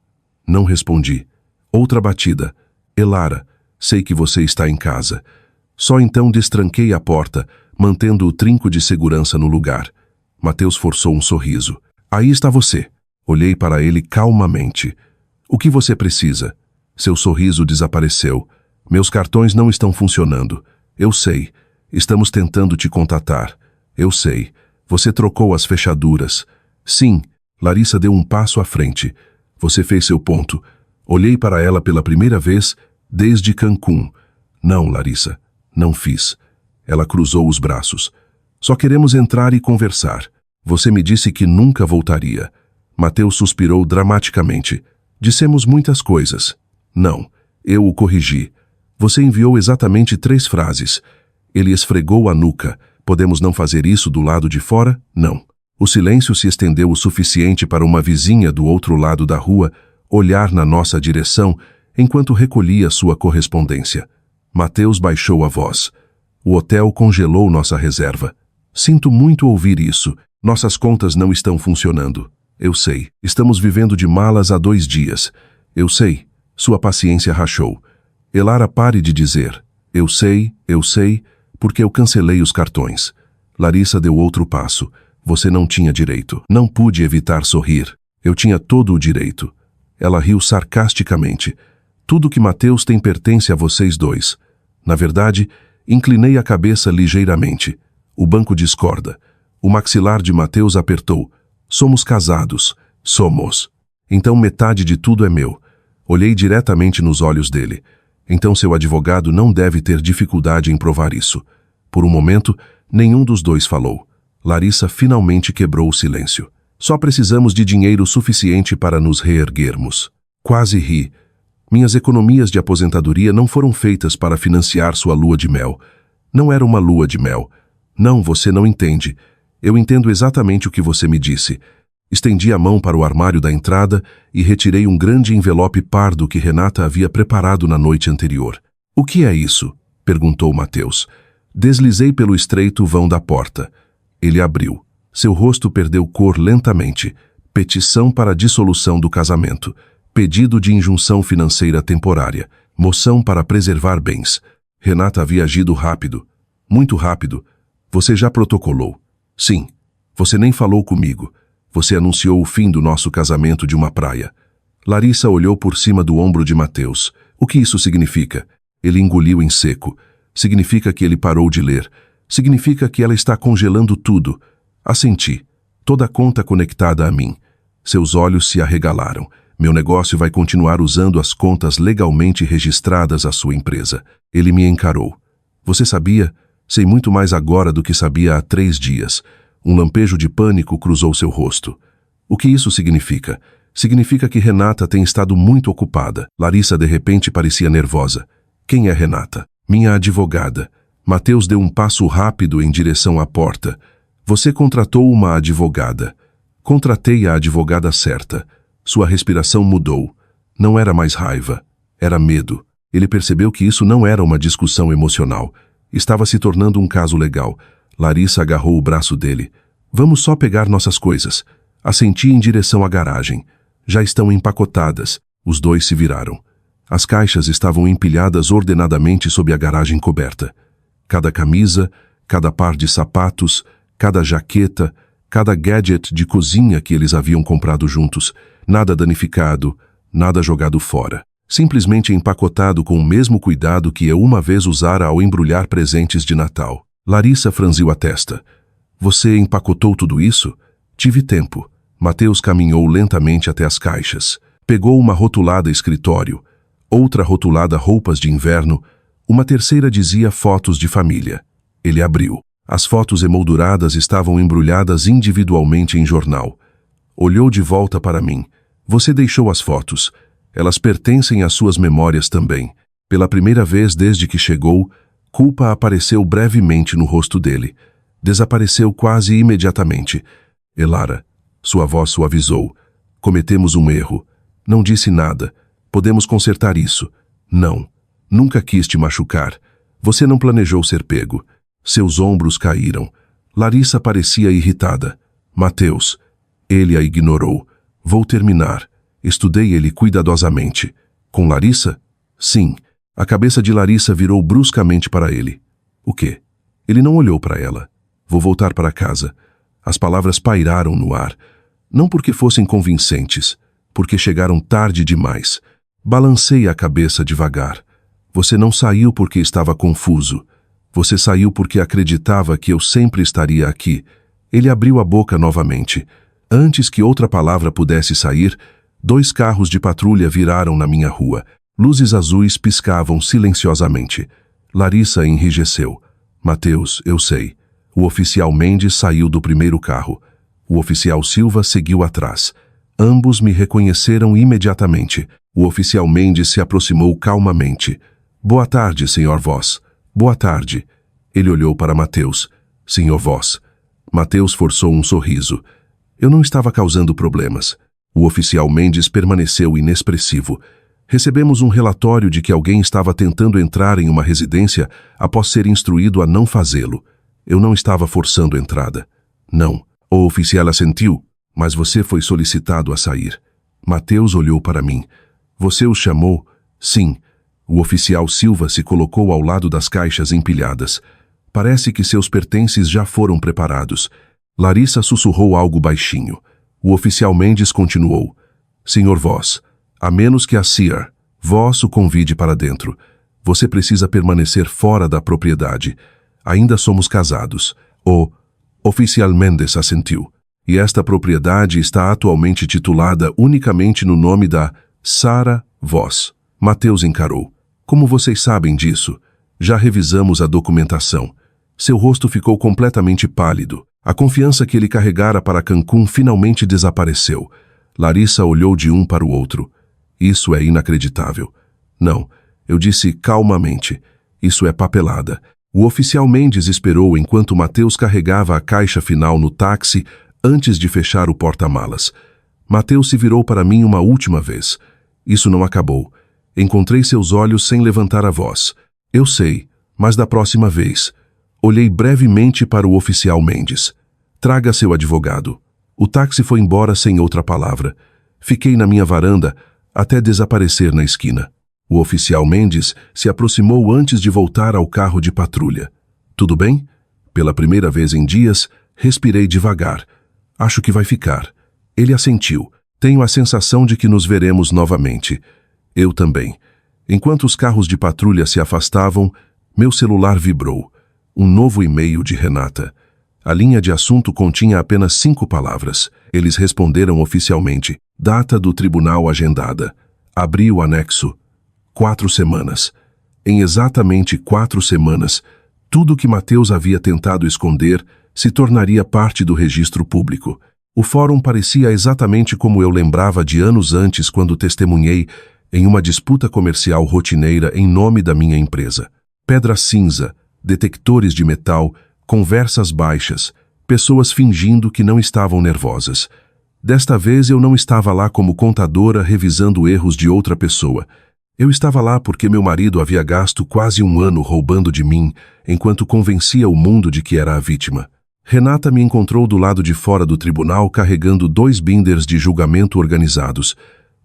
Não respondi. Outra batida. Elara. Sei que você está em casa. Só então destranquei a porta, mantendo o trinco de segurança no lugar. Mateus forçou um sorriso. Aí está você. Olhei para ele calmamente. O que você precisa? Seu sorriso desapareceu. Meus cartões não estão funcionando. Eu sei. Estamos tentando te contatar. Eu sei. Você trocou as fechaduras. Sim. Larissa deu um passo à frente. Você fez seu ponto. Olhei para ela pela primeira vez Desde Cancún. Não, Larissa, não fiz. Ela cruzou os braços. Só queremos entrar e conversar. Você me disse que nunca voltaria. Mateus suspirou dramaticamente. Dissemos muitas coisas. Não, eu o corrigi. Você enviou exatamente 3 frases. Ele esfregou a nuca. Podemos não fazer isso do lado de fora? Não. O silêncio se estendeu o suficiente para uma vizinha do outro lado da rua olhar na nossa direção enquanto recolhia sua correspondência. Mateus baixou a voz. O hotel congelou nossa reserva. Sinto muito ouvir isso. Nossas contas não estão funcionando. Eu sei. Estamos vivendo de malas há 2 dias. Eu sei. Sua paciência rachou. Elara, pare de dizer. Eu sei, porque eu cancelei os cartões. Larissa deu outro passo. Você não tinha direito. Não pude evitar sorrir. Eu tinha todo o direito. Ela riu sarcasticamente. Tudo que Mateus tem pertence a vocês 2. Na verdade, inclinei a cabeça ligeiramente. O banco discorda. O maxilar de Mateus apertou. Somos casados. Somos. Então metade de tudo é meu. Olhei diretamente nos olhos dele. Então seu advogado não deve ter dificuldade em provar isso. Por um momento, nenhum dos 2 falou. Larissa finalmente quebrou o silêncio. Só precisamos de dinheiro suficiente para nos reerguermos. Quase ri. Minhas economias de aposentadoria não foram feitas para financiar sua lua de mel. Não era uma lua de mel. Não, você não entende. Eu entendo exatamente o que você me disse. Estendi a mão para o armário da entrada e retirei um grande envelope pardo que Renata havia preparado na noite anterior. O que é isso? Perguntou Mateus. Deslizei pelo estreito vão da porta. Ele abriu. Seu rosto perdeu cor lentamente. Petição para a dissolução do casamento. Pedido de injunção financeira temporária. Moção para preservar bens. Renata havia agido rápido. Muito rápido. Você já protocolou. Sim. Você nem falou comigo. Você anunciou o fim do nosso casamento de uma praia. Larissa olhou por cima do ombro de Mateus. O que isso significa? Ele engoliu em seco. Significa que ele parou de ler. Significa que ela está congelando tudo. Assenti. Toda a conta conectada a mim. Seus olhos se arregalaram. Meu negócio vai continuar usando as contas legalmente registradas à sua empresa. Ele me encarou. Você sabia? Sei muito mais agora do que sabia há 3 dias. Um lampejo de pânico cruzou seu rosto. O que isso significa? Significa que Renata tem estado muito ocupada. Larissa de repente parecia nervosa. Quem é Renata? Minha advogada. Mateus deu um passo rápido em direção à porta. Você contratou uma advogada. Contratei a advogada certa. Sua respiração mudou. Não era mais raiva. Era medo. Ele percebeu que isso não era uma discussão emocional. Estava se tornando um caso legal. Larissa agarrou o braço dele. Vamos só pegar nossas coisas. Assenti em direção à garagem. Já estão empacotadas. Os 2 se viraram. As caixas estavam empilhadas ordenadamente sob a garagem coberta. Cada camisa, cada par de sapatos, cada jaqueta, cada gadget de cozinha que eles haviam comprado juntos. Nada danificado, nada jogado fora. Simplesmente empacotado com o mesmo cuidado que eu uma vez usara ao embrulhar presentes de Natal. Larissa franziu a testa. Você empacotou tudo isso? Tive tempo. Mateus caminhou lentamente até as caixas. Pegou uma rotulada escritório, outra rotulada roupas de inverno, uma terceira dizia fotos de família. Ele abriu. As fotos emolduradas estavam embrulhadas individualmente em jornal. Olhou de volta para mim. Você deixou as fotos. Elas pertencem às suas memórias também. Pela primeira vez desde que chegou, culpa apareceu brevemente no rosto dele. Desapareceu quase imediatamente. Elara, sua voz suavizou. Cometemos um erro. Não disse nada. Podemos consertar isso. Não. Nunca quis te machucar. Você não planejou ser pego. Seus ombros caíram. Larissa parecia irritada. Mateus. Ele a ignorou. Vou terminar. Estudei ele cuidadosamente. Com Larissa? Sim. A cabeça de Larissa virou bruscamente para ele. O quê? Ele não olhou para ela. Vou voltar para casa. As palavras pairaram no ar. Não porque fossem convincentes, porque chegaram tarde demais. Balancei a cabeça devagar. Você não saiu porque estava confuso. Você saiu porque acreditava que eu sempre estaria aqui. Ele abriu a boca novamente. Antes que outra palavra pudesse sair, 2 carros de patrulha viraram na minha rua. Luzes azuis piscavam silenciosamente. Larissa enrijeceu. Mateus, eu sei. O oficial Mendes saiu do primeiro carro. O oficial Silva seguiu atrás. Ambos me reconheceram imediatamente. O oficial Mendes se aproximou calmamente. Boa tarde, senhor Voss. Boa tarde. Ele olhou para Mateus. Senhor Voss. Mateus forçou um sorriso. Eu não estava causando problemas. O oficial Mendes permaneceu inexpressivo. Recebemos um relatório de que alguém estava tentando entrar em uma residência após ser instruído a não fazê-lo. Eu não estava forçando a entrada. Não. O oficial assentiu, mas você foi solicitado a sair. Mateus olhou para mim. Você o chamou? Sim. O oficial Silva se colocou ao lado das caixas empilhadas. Parece que seus pertences já foram preparados. Larissa sussurrou algo baixinho. O oficial Mendes continuou. Senhor Voss, a menos que a Sr. Voss o convide para dentro. Você precisa permanecer fora da propriedade. Ainda somos casados. O oficial Mendes assentiu. E esta propriedade está atualmente titulada unicamente no nome da Sara Voss. Mateus encarou. Como vocês sabem disso? Já revisamos a documentação. Seu rosto ficou completamente pálido. A confiança que ele carregara para Cancún finalmente desapareceu. Larissa olhou de um para o outro. Isso é inacreditável. Não, eu disse calmamente. Isso é papelada. O oficial Mendes esperou enquanto Mateus carregava a caixa final no táxi antes de fechar o porta-malas. Mateus se virou para mim uma última vez. Isso não acabou. Encontrei seus olhos sem levantar a voz. Eu sei, mas da próxima vez. Olhei brevemente para o oficial Mendes. Traga seu advogado. O táxi foi embora sem outra palavra. Fiquei na minha varanda até desaparecer na esquina. O oficial Mendes se aproximou antes de voltar ao carro de patrulha. Tudo bem? Pela primeira vez em dias, respirei devagar. Acho que vai ficar. Ele assentiu. Tenho a sensação de que nos veremos novamente. Eu também. Enquanto os carros de patrulha se afastavam, meu celular vibrou. Um novo e-mail de Renata. A linha de assunto continha apenas 5 palavras. Eles responderam oficialmente. Data do tribunal agendada. Abri o anexo. 4 semanas. Em exatamente 4 semanas, tudo que Mateus havia tentado esconder se tornaria parte do registro público. O fórum parecia exatamente como eu lembrava de anos antes quando testemunhei em uma disputa comercial rotineira em nome da minha empresa. Pedra cinza, detectores de metal, conversas baixas, pessoas fingindo que não estavam nervosas. Desta vez eu não estava lá como contadora revisando erros de outra pessoa. Eu estava lá porque meu marido havia gasto quase 1 ano roubando de mim, enquanto convencia o mundo de que era a vítima. Renata me encontrou do lado de fora do tribunal carregando 2 binders de julgamento organizados.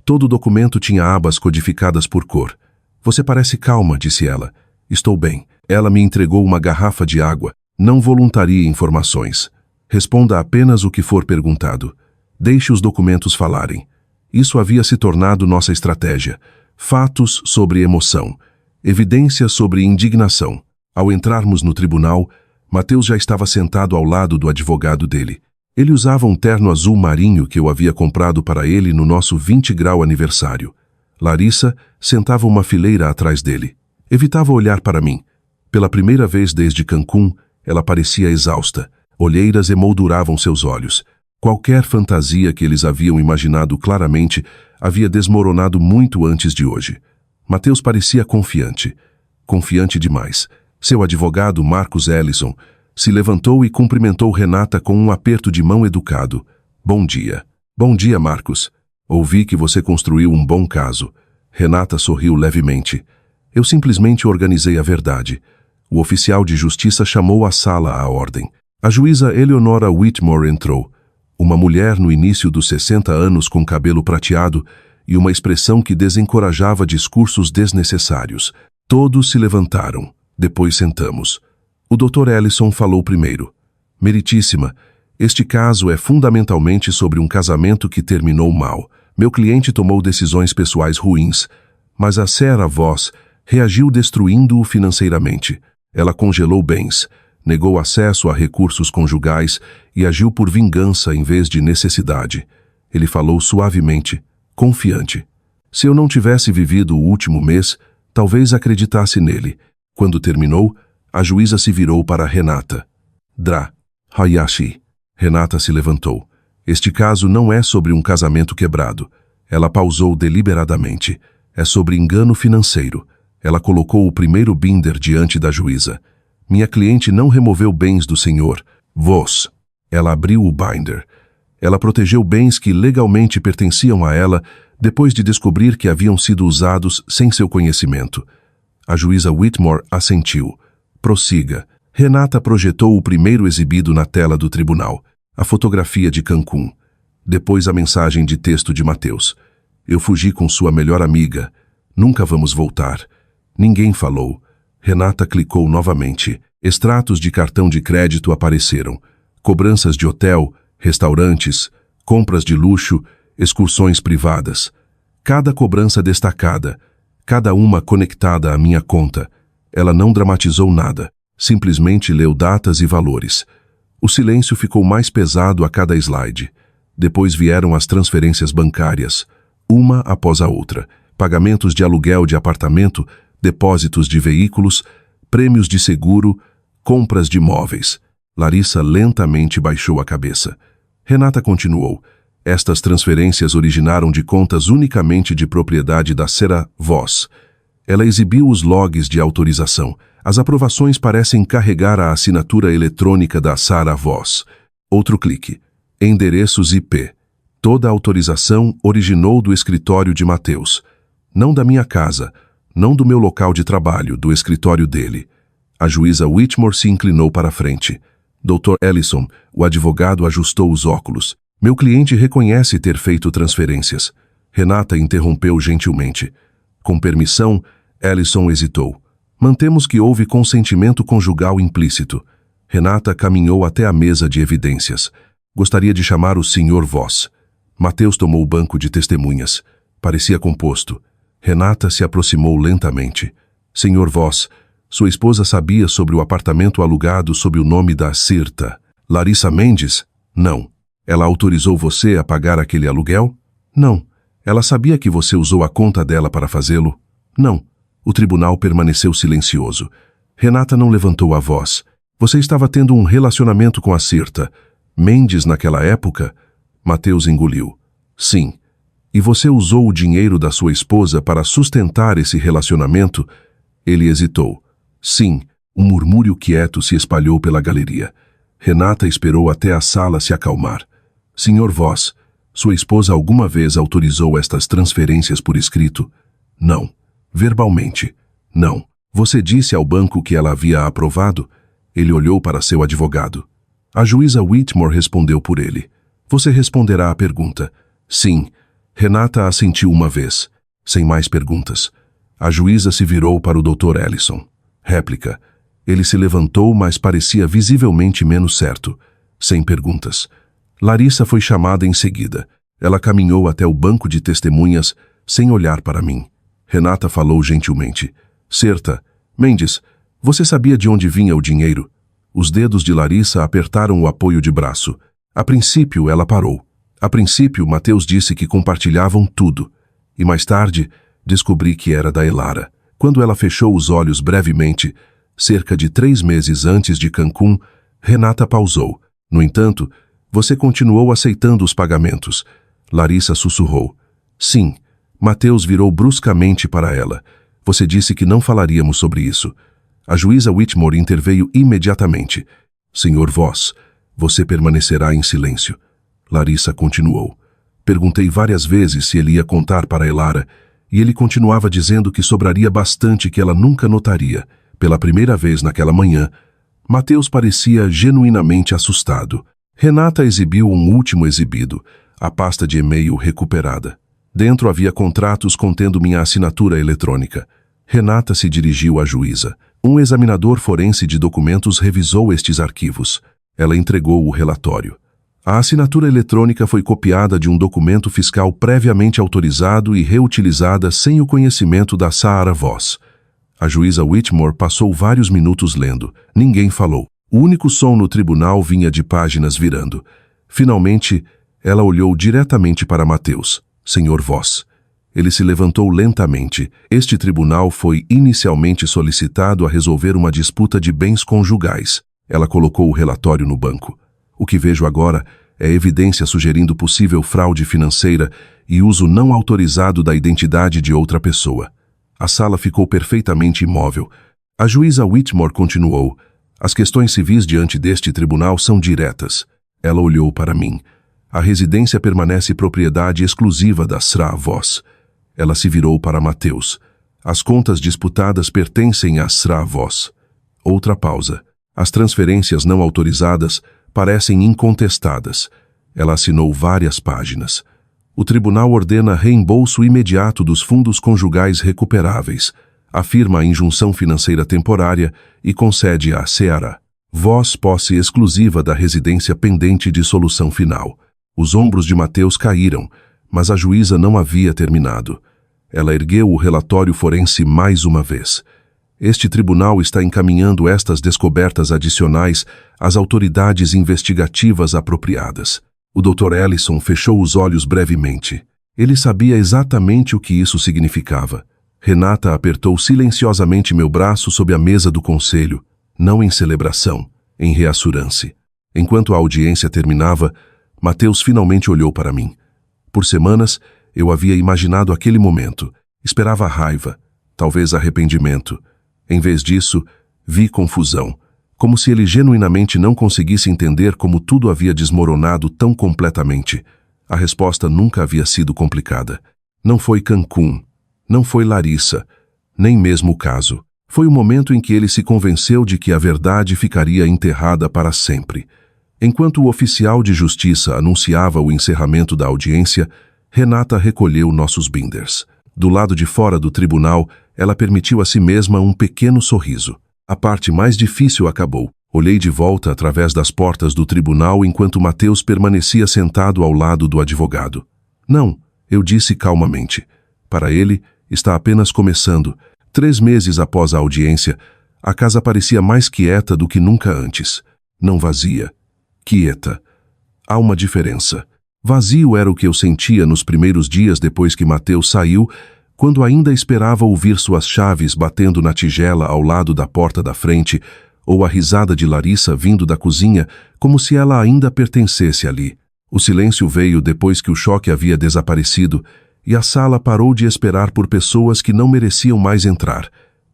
Todo o documento tinha abas codificadas por cor. Você parece calma, disse ela. Estou bem. Ela me entregou uma garrafa de água. Não voluntarie informações. Responda apenas o que for perguntado. Deixe os documentos falarem. Isso havia se tornado nossa estratégia. Fatos sobre emoção. Evidências sobre indignação. Ao entrarmos no tribunal, Mateus já estava sentado ao lado do advogado dele. Ele usava um terno azul marinho que eu havia comprado para ele no nosso 20-grau aniversário. Larissa sentava uma fileira atrás dele. Evitava olhar para mim. Pela primeira vez desde Cancún, ela parecia exausta. Olheiras emolduravam seus olhos. Qualquer fantasia que eles haviam imaginado claramente havia desmoronado muito antes de hoje. Mateus parecia confiante. Confiante demais. Seu advogado, Marcos Ellison, se levantou e cumprimentou Renata com um aperto de mão educado. Bom dia. Bom dia, Marcos. Ouvi que você construiu um bom caso. Renata sorriu levemente. Eu simplesmente organizei a verdade. O oficial de justiça chamou a sala à ordem. A juíza Eleonora Whitmore entrou. Uma mulher no início dos 60 anos com cabelo prateado e uma expressão que desencorajava discursos desnecessários. Todos se levantaram. Depois sentamos. O Dr. Ellison falou primeiro. Meritíssima, este caso é fundamentalmente sobre um casamento que terminou mal. Meu cliente tomou decisões pessoais ruins, mas a Sra. Voss reagiu destruindo-o financeiramente. Ela congelou bens, negou acesso a recursos conjugais e agiu por vingança em vez de necessidade. Ele falou suavemente, confiante. Se eu não tivesse vivido o último mês, talvez acreditasse nele. Quando terminou, a juíza se virou para Renata. Dra. Hayashi. Renata se levantou. Este caso não é sobre um casamento quebrado. Ela pausou deliberadamente. É sobre engano financeiro. Ela colocou o primeiro binder diante da juíza. Minha cliente não removeu bens do senhor Voss. Ela abriu o binder. Ela protegeu bens que legalmente pertenciam a ela depois de descobrir que haviam sido usados sem seu conhecimento. A juíza Whitmore assentiu. Prossiga. Renata projetou o primeiro exibido na tela do tribunal, a fotografia de Cancún. Depois a mensagem de texto de Mateus. Eu fugi com sua melhor amiga. Nunca vamos voltar. Ninguém falou. Renata clicou novamente. Extratos de cartão de crédito apareceram. Cobranças de hotel, restaurantes, compras de luxo, excursões privadas. Cada cobrança destacada, cada uma conectada à minha conta. Ela não dramatizou nada, simplesmente leu datas e valores. O silêncio ficou mais pesado a cada slide. Depois vieram as transferências bancárias, uma após a outra. Pagamentos de aluguel de apartamento, depósitos de veículos, prêmios de seguro, compras de móveis. Larissa lentamente baixou a cabeça. Renata continuou. Estas transferências originaram de contas unicamente de propriedade da Sarah Voss. Ela exibiu os logs de autorização. As aprovações parecem carregar a assinatura eletrônica da Sarah Voss. Outro clique. Endereços IP. Toda a autorização originou do escritório de Mateus. Não da minha casa, não do meu local de trabalho, do escritório dele. A juíza Whitmore se inclinou para a frente. Dr. Ellison, o advogado, ajustou os óculos. Meu cliente reconhece ter feito transferências. Renata interrompeu gentilmente. Com permissão, Ellison hesitou. Mantemos que houve consentimento conjugal implícito. Renata caminhou até a mesa de evidências. Gostaria de chamar o Sr. Voss. Mateus tomou o banco de testemunhas. Parecia composto. Renata se aproximou lentamente. Sr. Voss, sua esposa sabia sobre o apartamento alugado sob o nome da Sirta. Larissa Mendes? Não. Ela autorizou você a pagar aquele aluguel? Não. Ela sabia que você usou a conta dela para fazê-lo? Não. O tribunal permaneceu silencioso. Renata não levantou a voz. Você estava tendo um relacionamento com a Sirta. Mendes naquela época? Mateus engoliu. Sim. E você usou o dinheiro da sua esposa para sustentar esse relacionamento? Ele hesitou. Sim. Um murmúrio quieto se espalhou pela galeria. Renata esperou até a sala se acalmar. Sr. Voss, sua esposa alguma vez autorizou estas transferências por escrito? Não. Verbalmente? Não. Você disse ao banco que ela havia aprovado? Ele olhou para seu advogado. A juíza Whitmore respondeu por ele. Você responderá à pergunta. Sim. Renata assentiu uma vez. Sem mais perguntas. A juíza se virou para o Dr. Ellison. Réplica. Ele se levantou, mas parecia visivelmente menos certo. Sem perguntas. Larissa foi chamada em seguida. Ela caminhou até o banco de testemunhas, sem olhar para mim. Renata falou gentilmente. Sirta, Mendes, você sabia de onde vinha o dinheiro? Os dedos de Larissa apertaram o apoio de braço. A princípio, ela parou. A princípio, Mateus disse que compartilhavam tudo. E mais tarde, descobri que era da Elara. Quando ela fechou os olhos brevemente, cerca de 3 meses antes de Cancún, Renata pausou. No entanto, você continuou aceitando os pagamentos. Larissa sussurrou. Sim. Mateus virou bruscamente para ela. Você disse que não falaríamos sobre isso. A juíza Whitmore interveio imediatamente. Sr. Voss, você permanecerá em silêncio. Larissa continuou. Perguntei várias vezes se ele ia contar para Elara, e ele continuava dizendo que sobraria bastante que ela nunca notaria. Pela primeira vez naquela manhã, Mateus parecia genuinamente assustado. Renata exibiu um último exibido, a pasta de e-mail recuperada. Dentro havia contratos contendo minha assinatura eletrônica. Renata se dirigiu à juíza. Um examinador forense de documentos revisou estes arquivos. Ela entregou o relatório. A assinatura eletrônica foi copiada de um documento fiscal previamente autorizado e reutilizada sem o conhecimento da Sarah Voss. A juíza Whitmore passou vários minutos lendo. Ninguém falou. O único som no tribunal vinha de páginas virando. Finalmente, ela olhou diretamente para Mateus. Sr. Voss, Ele se levantou lentamente. Este tribunal foi inicialmente solicitado a resolver uma disputa de bens conjugais. Ela colocou o relatório no banco. O que vejo agora é evidência sugerindo possível fraude financeira e uso não autorizado da identidade de outra pessoa. A sala ficou perfeitamente imóvel. A juíza Whitmore continuou. As questões civis diante deste tribunal são diretas. Ela olhou para mim. A residência permanece propriedade exclusiva da Sra. Voss. Ela se virou para Mateus. As contas disputadas pertencem à Sra. Voss. Outra pausa. As transferências não autorizadas parecem incontestadas. Ela assinou várias páginas. O tribunal ordena reembolso imediato dos fundos conjugais recuperáveis, afirma a injunção financeira temporária e concede à Sra. Voss posse exclusiva da residência pendente de solução final. Os ombros de Mateus caíram, mas a juíza não havia terminado. Ela ergueu o relatório forense mais uma vez. Este tribunal está encaminhando estas descobertas adicionais às autoridades investigativas apropriadas. O Dr. Ellison fechou os olhos brevemente. Ele sabia exatamente o que isso significava. Renata apertou silenciosamente meu braço sob a mesa do conselho, não em celebração, em reassurance. Enquanto a audiência terminava, Mateus finalmente olhou para mim. Por semanas, eu havia imaginado aquele momento. Esperava raiva, talvez arrependimento. Em vez disso, vi confusão, como se ele genuinamente não conseguisse entender como tudo havia desmoronado tão completamente. A resposta nunca havia sido complicada. Não foi Cancún, não foi Larissa, nem mesmo o caso. Foi o momento em que ele se convenceu de que a verdade ficaria enterrada para sempre. Enquanto o oficial de justiça anunciava o encerramento da audiência, Renata recolheu nossos binders. Do lado de fora do tribunal, ela permitiu a si mesma um pequeno sorriso. A parte mais difícil acabou. Olhei de volta através das portas do tribunal enquanto Mateus permanecia sentado ao lado do advogado. Não, eu disse calmamente. Para ele, está apenas começando. 3 meses após a audiência, a casa parecia mais quieta do que nunca antes. Não vazia. Quieta. Há uma diferença. Vazio era o que eu sentia nos primeiros dias depois que Mateus saiu, quando ainda esperava ouvir suas chaves batendo na tigela ao lado da porta da frente, ou a risada de Larissa vindo da cozinha, como se ela ainda pertencesse ali. O silêncio veio depois que o choque havia desaparecido, e a sala parou de esperar por pessoas que não mereciam mais entrar.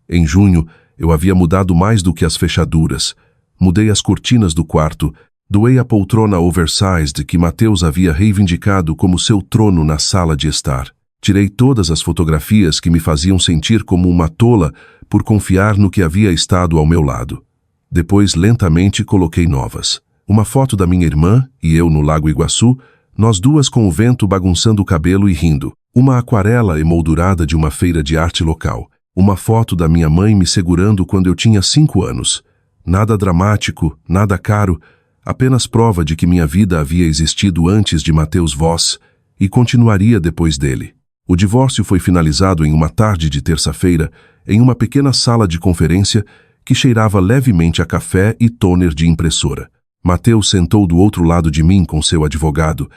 Em junho, eu havia mudado mais do que as fechaduras. Mudei as cortinas do quarto, doei a poltrona oversized que Mateus havia reivindicado como seu trono na sala de estar. Tirei todas as fotografias que me faziam sentir como uma tola por confiar no que havia estado ao meu lado. Depois, lentamente, coloquei novas. Uma foto da minha irmã e eu no Lago Iguaçu, nós duas com o vento bagunçando o cabelo e rindo. Uma aquarela emoldurada de uma feira de arte local. Uma foto da minha mãe me segurando quando eu tinha 5 anos. Nada dramático, nada caro, apenas prova de que minha vida havia existido antes de Mateus Voss e continuaria depois dele. O divórcio foi finalizado em uma tarde de terça-feira, em uma pequena sala de conferência que cheirava levemente a café e toner de impressora. Mateus sentou do outro lado de mim com seu advogado,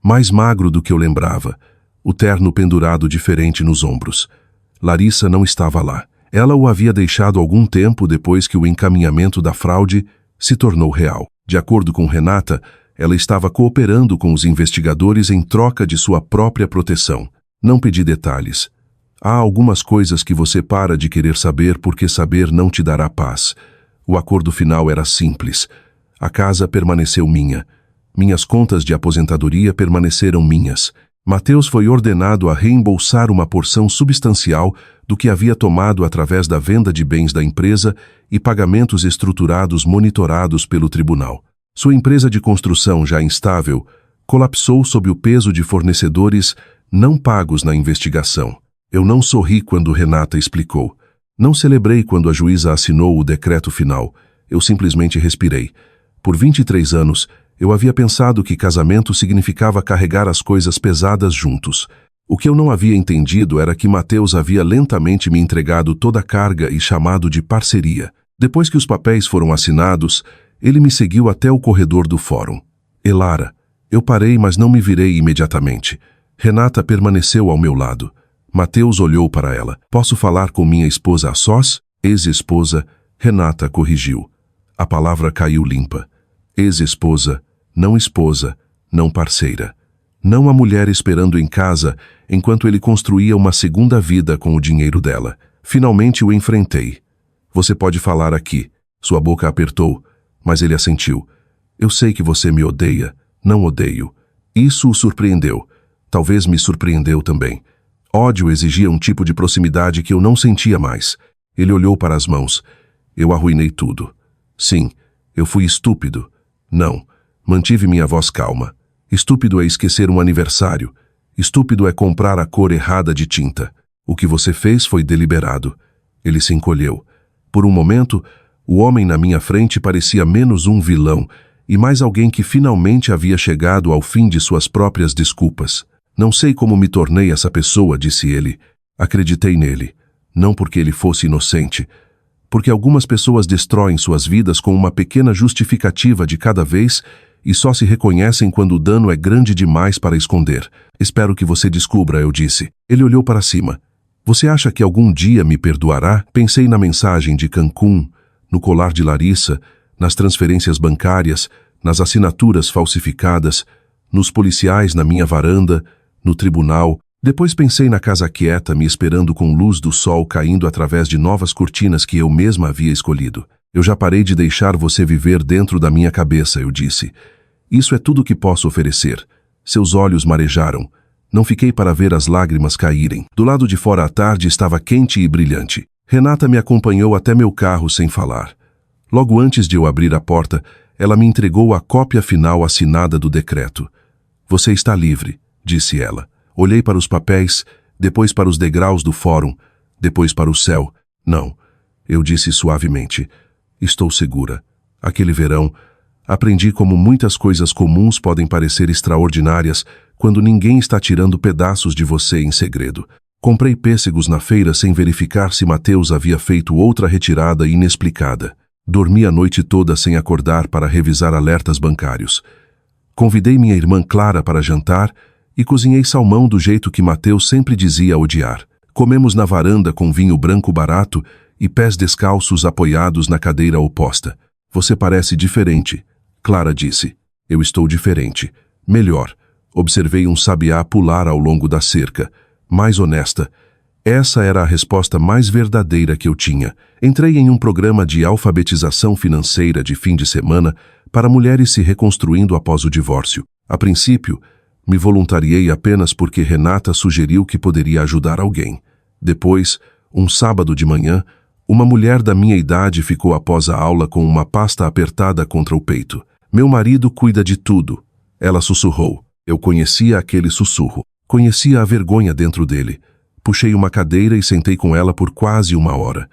mais magro do que eu lembrava, o terno pendurado diferente nos ombros. Larissa não estava lá. Ela o havia deixado algum tempo depois que o encaminhamento da fraude se tornou real. De acordo com Renata, ela estava cooperando com os investigadores em troca de sua própria proteção. Não pedi detalhes. Há algumas coisas que você para de querer saber porque saber não te dará paz. O acordo final era simples. A casa permaneceu minha. Minhas contas de aposentadoria permaneceram minhas. Mateus foi ordenado a reembolsar uma porção substancial do que havia tomado através da venda de bens da empresa e pagamentos estruturados monitorados pelo tribunal. Sua empresa de construção, já instável, colapsou sob o peso de fornecedores não pagos na investigação. Eu não sorri quando Renata explicou. Não celebrei quando a juíza assinou o decreto final. Eu simplesmente respirei. Por 23 anos, eu havia pensado que casamento significava carregar as coisas pesadas juntos. O que eu não havia entendido era que Mateus havia lentamente me entregado toda a carga e chamado de parceria. Depois que os papéis foram assinados, ele me seguiu até o corredor do fórum. Elara. Eu parei, mas não me virei imediatamente. Renata permaneceu ao meu lado. Mateus olhou para ela. Posso falar com minha esposa a sós? Ex-esposa, Renata corrigiu. A palavra caiu limpa. Ex-esposa, não esposa, não parceira. Não a mulher esperando em casa, enquanto ele construía uma segunda vida com o dinheiro dela. Finalmente o enfrentei. Você pode falar aqui. Sua boca apertou, mas ele assentiu. Eu sei que você me odeia. Não odeio. Isso o surpreendeu. Talvez me surpreendeu também. Ódio exigia um tipo de proximidade que eu não sentia mais. Ele olhou para as mãos. Eu arruinei tudo. Sim, eu fui estúpido. Não, mantive minha voz calma. Estúpido é esquecer um aniversário. Estúpido é comprar a cor errada de tinta. O que você fez foi deliberado. Ele se encolheu. Por um momento, o homem na minha frente parecia menos um vilão e mais alguém que finalmente havia chegado ao fim de suas próprias desculpas. Não sei como me tornei essa pessoa, disse ele. Acreditei nele. Não porque ele fosse inocente. Porque algumas pessoas destroem suas vidas com uma pequena justificativa de cada vez e só se reconhecem quando o dano é grande demais para esconder. Espero que você descubra, eu disse. Ele olhou para cima. Você acha que algum dia me perdoará? Pensei na mensagem de Cancún, no colar de Larissa, nas transferências bancárias, nas assinaturas falsificadas, nos policiais na minha varanda, no tribunal. Depois pensei na casa quieta me esperando com luz do sol caindo através de novas cortinas que eu mesma havia escolhido. Eu já parei de deixar você viver dentro da minha cabeça, eu disse. Isso é tudo que posso oferecer. Seus olhos marejaram. Não fiquei para ver as lágrimas caírem. Do lado de fora a tarde estava quente e brilhante. Renata me acompanhou até meu carro sem falar. Logo antes de eu abrir a porta, ela me entregou a cópia final assinada do decreto. Você está livre, disse ela. Olhei para os papéis, depois para os degraus do fórum, depois para o céu. Não, eu disse suavemente. Estou segura. Aquele verão, aprendi como muitas coisas comuns podem parecer extraordinárias quando ninguém está tirando pedaços de você em segredo. Comprei pêssegos na feira sem verificar se Mateus havia feito outra retirada inexplicada. Dormi a noite toda sem acordar para revisar alertas bancários. Convidei minha irmã Clara para jantar e cozinhei salmão do jeito que Mateus sempre dizia odiar. Comemos na varanda com vinho branco barato e pés descalços apoiados na cadeira oposta. Você parece diferente, Clara disse. Eu estou diferente. Melhor. Observei um sabiá pular ao longo da cerca. Mais honesta. Essa era a resposta mais verdadeira que eu tinha. Entrei em um programa de alfabetização financeira de fim de semana para mulheres se reconstruindo após o divórcio. A princípio, me voluntariei apenas porque Renata sugeriu que poderia ajudar alguém. Depois, um sábado de manhã, uma mulher da minha idade ficou após a aula com uma pasta apertada contra o peito. Meu marido cuida de tudo. Ela sussurrou. Eu conhecia aquele sussurro. Conhecia a vergonha dentro dele. Puxei uma cadeira e sentei com ela por quase 1 hora.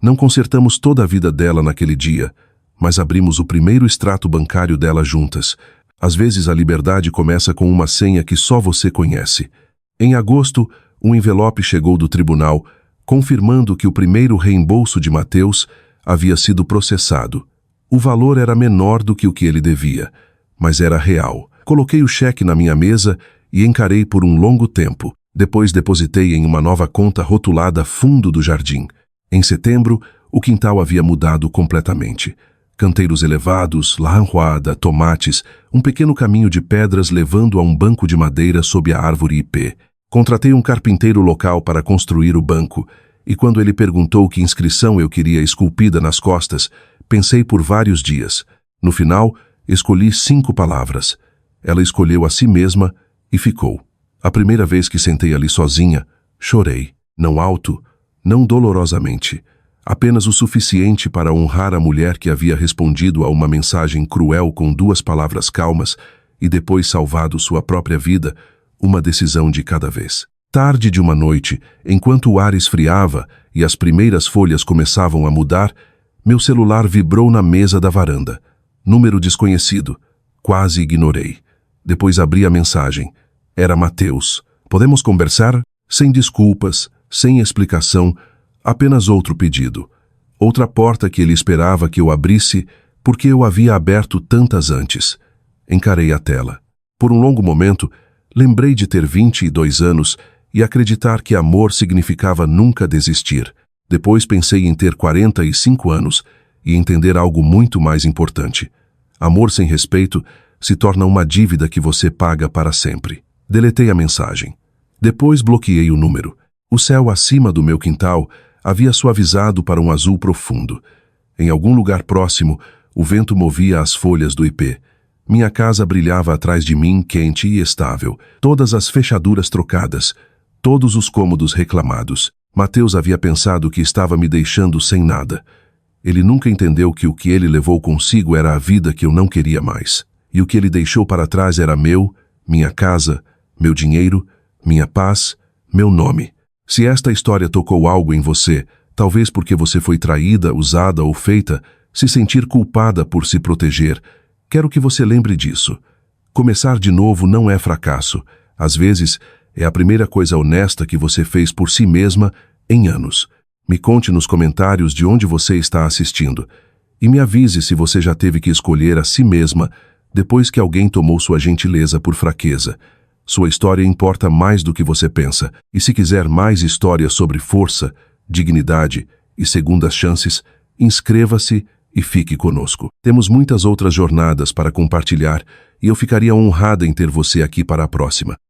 Não consertamos toda a vida dela naquele dia, mas abrimos o primeiro extrato bancário dela juntas. Às vezes a liberdade começa com uma senha que só você conhece. Em agosto, um envelope chegou do tribunal, confirmando que o primeiro reembolso de Mateus havia sido processado. O valor era menor do que o que ele devia, mas era real. Coloquei o cheque na minha mesa e encarei por um longo tempo. Depois depositei em uma nova conta rotulada Fundo do Jardim. Em setembro, o quintal havia mudado completamente. Canteiros elevados, larroada, tomates, um pequeno caminho de pedras levando a um banco de madeira sob a árvore ipê. Contratei um carpinteiro local para construir o banco, e quando ele perguntou que inscrição eu queria esculpida nas costas, pensei por vários dias. No final, escolhi 5 palavras. Ela escolheu a si mesma e ficou. A primeira vez que sentei ali sozinha, chorei. Não alto, não dolorosamente. Apenas o suficiente para honrar a mulher que havia respondido a uma mensagem cruel com 2 palavras calmas e depois salvado sua própria vida, uma decisão de cada vez. Tarde de uma noite, enquanto o ar esfriava e as primeiras folhas começavam a mudar, meu celular vibrou na mesa da varanda. Número desconhecido. Quase ignorei. Depois abri a mensagem. Era Mateus. Podemos conversar? Sem desculpas, sem explicação, apenas outro pedido. Outra porta que ele esperava que eu abrisse porque eu havia aberto tantas antes. Encarei a tela. Por um longo momento, lembrei de ter 22 anos e acreditar que amor significava nunca desistir. Depois pensei em ter 45 anos e entender algo muito mais importante. Amor sem respeito se torna uma dívida que você paga para sempre. Deletei a mensagem. Depois bloqueei o número. O céu acima do meu quintal havia suavizado para um azul profundo. Em algum lugar próximo, o vento movia as folhas do ipê. Minha casa brilhava atrás de mim, quente e estável. Todas as fechaduras trocadas, todos os cômodos reclamados. Mateus havia pensado que estava me deixando sem nada. Ele nunca entendeu que o que ele levou consigo era a vida que eu não queria mais. E o que ele deixou para trás era minha casa, meu dinheiro, minha paz, meu nome. Se esta história tocou algo em você, talvez porque você foi traída, usada ou feita, se sentir culpada por se proteger, quero que você lembre disso. Começar de novo não é fracasso. Às vezes, é a primeira coisa honesta que você fez por si mesma em anos. Me conte nos comentários de onde você está assistindo. E me avise se você já teve que escolher a si mesma depois que alguém tomou sua gentileza por fraqueza. Sua história importa mais do que você pensa. E se quiser mais histórias sobre força, dignidade e segundas chances, inscreva-se e fique conosco. Temos muitas outras jornadas para compartilhar e eu ficaria honrada em ter você aqui para a próxima.